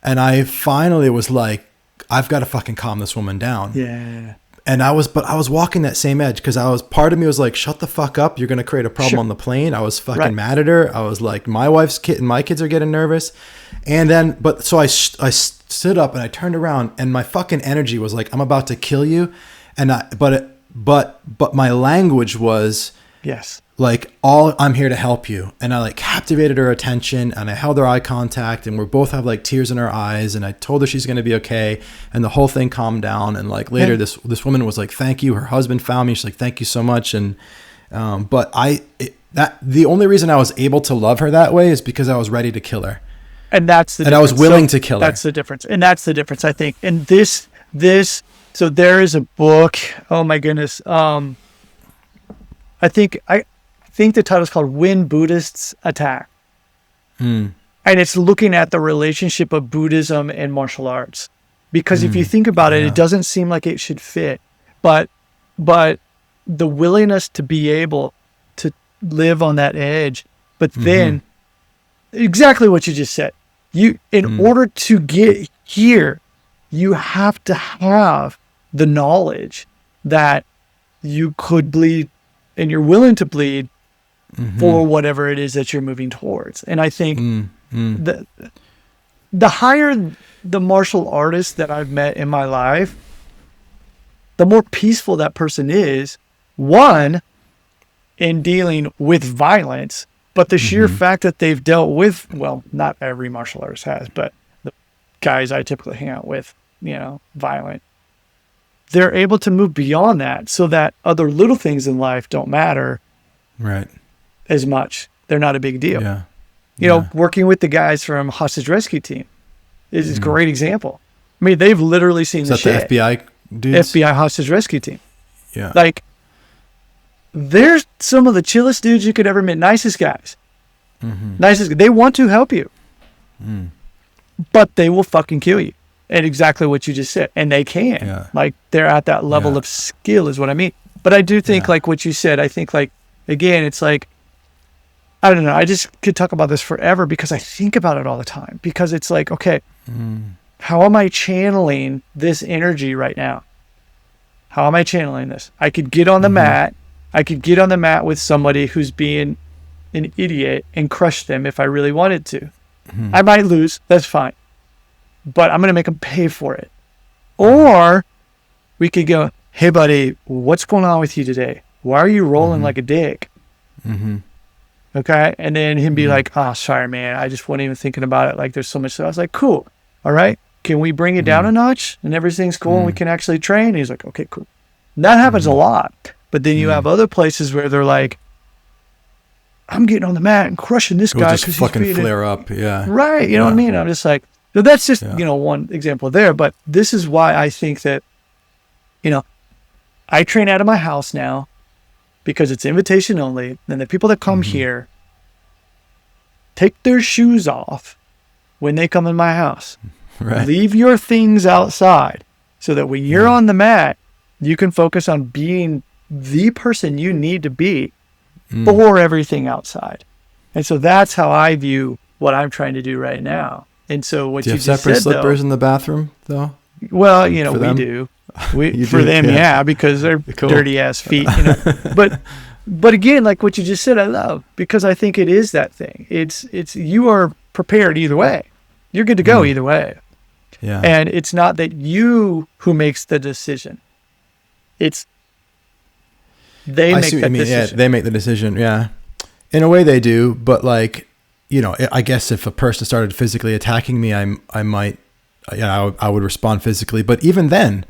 And I finally was like, I've got to fucking calm this woman down. Yeah. And I was walking that same edge, because part of me was like, shut the fuck up. You're going to create a problem on the plane. I was fucking mad at her. I was like, my wife's kid and my kids are getting nervous. And then, so I stood up and I turned around, and my fucking energy was like, I'm about to kill you. And but my language was, yes, like, I'm here to help you. And I like captivated her attention, and I held her eye contact, and we both have like tears in our eyes, and I told her she's going to be okay. And the whole thing calmed down. And like later this woman was like, thank you. Her husband found me. She's like, thank you so much. And, but the only reason I was able to love her that way is because I was ready to kill her. And that's the difference. I was willing to kill her. That's the difference. And that's the difference, I think. And so there is a book. Oh my goodness. I think the title is called When Buddhists Attack. And it's looking at the relationship of Buddhism and martial arts. Because if you think about it, it doesn't seem like it should fit. But the willingness to be able to live on that edge, but then exactly what you just said. In order to get here, you have to have the knowledge that you could bleed, and you're willing to bleed for whatever it is that you're moving towards. And I think the higher the martial artist that I've met in my life, the more peaceful that person is, one, in dealing with violence, but the sheer fact that they've dealt with, well, not every martial artist has, but the guys I typically hang out with, violent, they're able to move beyond that so that other little things in life don't matter as much. They're not a big deal. Working with the guys from Hostage Rescue Team is a great example. I mean, they've literally seen the shit. The FBI dudes? FBI Hostage Rescue Team. Yeah. Like, they're some of the chillest dudes you could ever meet. Nicest guys. Nicest. They want to help you. But they will fucking kill you. And exactly what you just said. And they can. Yeah. Like, they're at that level of skill is what I mean. But I do think, like what you said, I think, like, again, it's like, I don't know. I just could talk about this forever because I think about it all the time. Because it's like, okay, how am I channeling this energy right now? How am I channeling this? I could get on the mat. I could get on the mat with somebody who's being an idiot and crush them if I really wanted to. I might lose. That's fine. But I'm going to make them pay for it. Or we could go, hey, buddy, what's going on with you today? Why are you rolling like a dick? Okay. And then him be like, oh, sorry, man. I just wasn't even thinking about it. Like, there's so much. So I was like, cool. All right. Can we bring it down a notch and everything's cool and we can actually train? And he's like, okay, cool. And that happens a lot. But then you have other places where they're like, I'm getting on the mat and crushing this guy. Just fucking flare up. Yeah. Right. You know what I mean? I'm just like, so that's just, one example there. But this is why I think that, I train out of my house now because it's invitation only. And the people that come here take their shoes off when they come in my house. Right. Leave your things outside so that when you're on the mat, you can focus on being the person you need to be for everything outside. And so that's how I view what I'm trying to do right now. And so what do you you have just separate said, slippers though, in the bathroom though? Well, we them? do. You For do? them, yeah, because they're dirty ass feet. But again, like what you just said, I love because I think it is that thing. It's you are prepared either way. You're good to go either way. Yeah. And it's not that you who makes the decision. It's they make that decision. Yeah, they make the decision. Yeah. In a way they do, but like, I guess if a person started physically attacking me, I might, I would respond physically. But even then,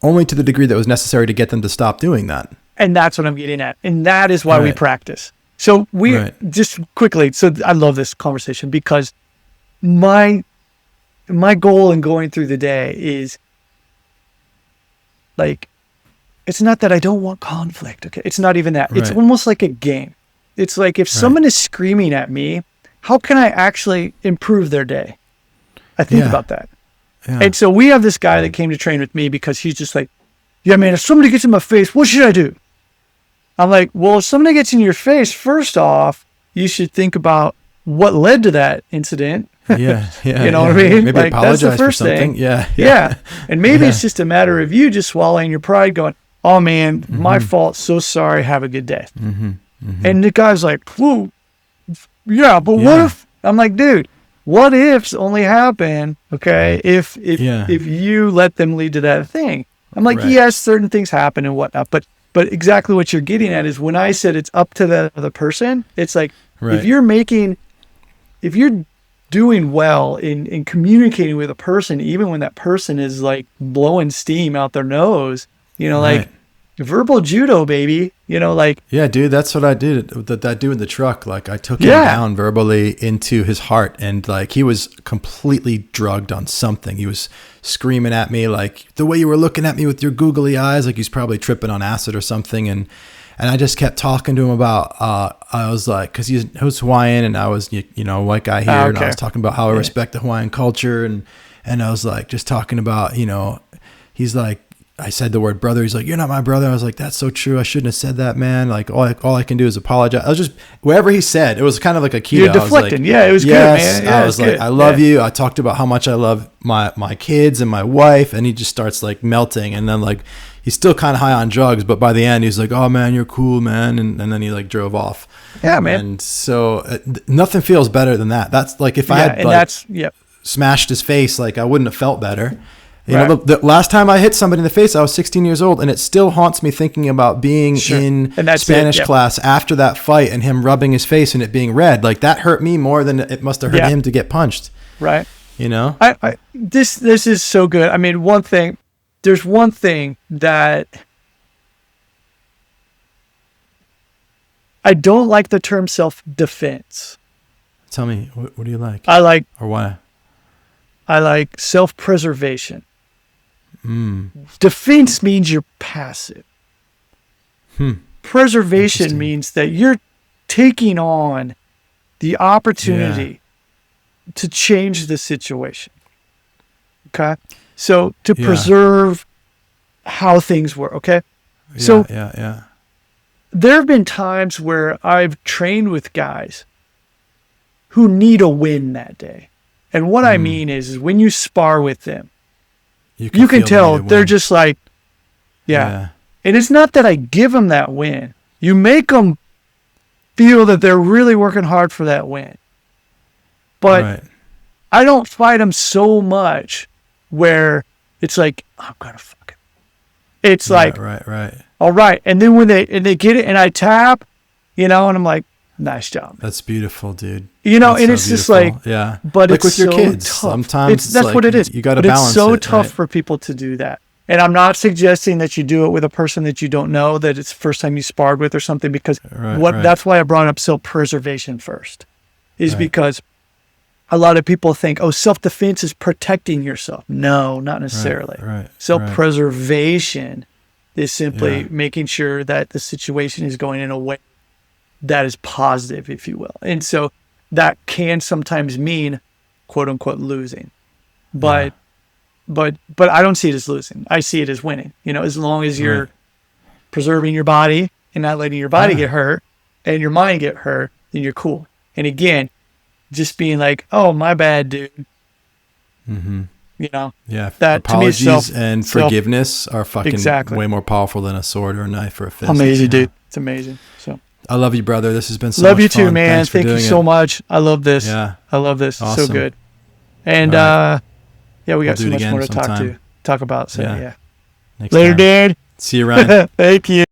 only to the degree that was necessary to get them to stop doing that. And that's what I'm getting at. And that is why we practice. So just quickly, so I love this conversation because my goal in going through the day is like, it's not that I don't want conflict. Okay. It's not even that. It's almost like a game. It's like if someone is screaming at me, how can I actually improve their day? I think about that. Yeah. And so we have this guy that came to train with me because he's just like, yeah, man, if somebody gets in my face, what should I do? I'm like, well, if somebody gets in your face, first off, you should think about what led to that incident. Yeah. You know what I mean? Maybe like, apologize that's the first for something. thing. Yeah. And maybe it's just a matter of you just swallowing your pride going, oh man, my fault. So sorry. Have a good day. And the guy's like, whoa, yeah, but what if, I'm like, dude, what ifs only happen, okay, if you let them lead to that thing. I'm like, yes, certain things happen and whatnot, but exactly what you're getting at is when I said it's up to the other person, it's like, if you're doing well in communicating with a person, even when that person is like blowing steam out their nose, like verbal judo, baby, yeah, dude, that's what I did. That dude in the truck, like I took him down verbally into his heart, and like he was completely drugged on something. He was screaming at me like the way you were looking at me with your googly eyes, like he's probably tripping on acid or something. And I just kept talking to him about I was like, because he was Hawaiian and I was white guy here, and I was talking about how I respect the Hawaiian culture, and I was like just talking about he's like, I said the word brother. He's like, you're not my brother. I was like, that's so true. I shouldn't have said that, man. Like all I can do is apologize. I was just, whatever he said, it was kind of like a keto. You're deflecting. It was good, man. I was like, I love you. I talked about how much I love my kids and my wife, and he just starts like melting. And then like, he's still kind of high on drugs, but by the end he's like, oh man, you're cool, man. And then he like drove off. Yeah, man. And so nothing feels better than that. That's like, if I had like smashed his face, like I wouldn't have felt better. You know, the last time I hit somebody in the face, I was 16 years old, and it still haunts me thinking about being in Spanish class after that fight and him rubbing his face and it being red. Like that hurt me more than it must have hurt him to get punched. Right. You know, this is so good. I mean, there's one thing that I don't like, the term self-defense. Tell me, what do you like? Or why? I like self-preservation. Defense means you're passive. Preservation means that you're taking on the opportunity to change the situation. Okay? So to preserve how things were, okay? So there have been times where I've trained with guys who need a win that day. And what I mean is when you spar with them, you can tell they're just like, and it's not that I give them that win. You make them feel that they're really working hard for that win. But I don't fight them so much where it's like, I'm going to fuck it. It's like, all right. And then when they get it and I tap, you know, and I'm like, nice job. That's beautiful, dude. You know, and it's just like, but like it's with your so kids. tough. Sometimes that's like, what it is. You got to balance it. It's so tough for people to do that. And I'm not suggesting that you do it with a person that you don't know, that it's the first time you sparred with or something, because that's why I brought up self-preservation first, is because a lot of people think, oh, self-defense is protecting yourself. No, not necessarily. Self-preservation is simply making sure that the situation is going in a way that is positive, if you will. And so that can sometimes mean, quote unquote, losing. But I don't see it as losing. I see it as winning. You know, as long as you're preserving your body and not letting your body get hurt and your mind get hurt, then you're cool. And again, just being like, oh, my bad, dude. You know? Yeah. That apologies to me and forgiveness are fucking way more powerful than a sword or a knife or a fist. Amazing, dude. It's amazing. So I love you, brother. This has been so much fun. Love you too, man. Thank you so much. I love this. Yeah. I love this. Awesome. So good. And we got so much more to talk about. So Next later, time. Dad. See you around. Thank you.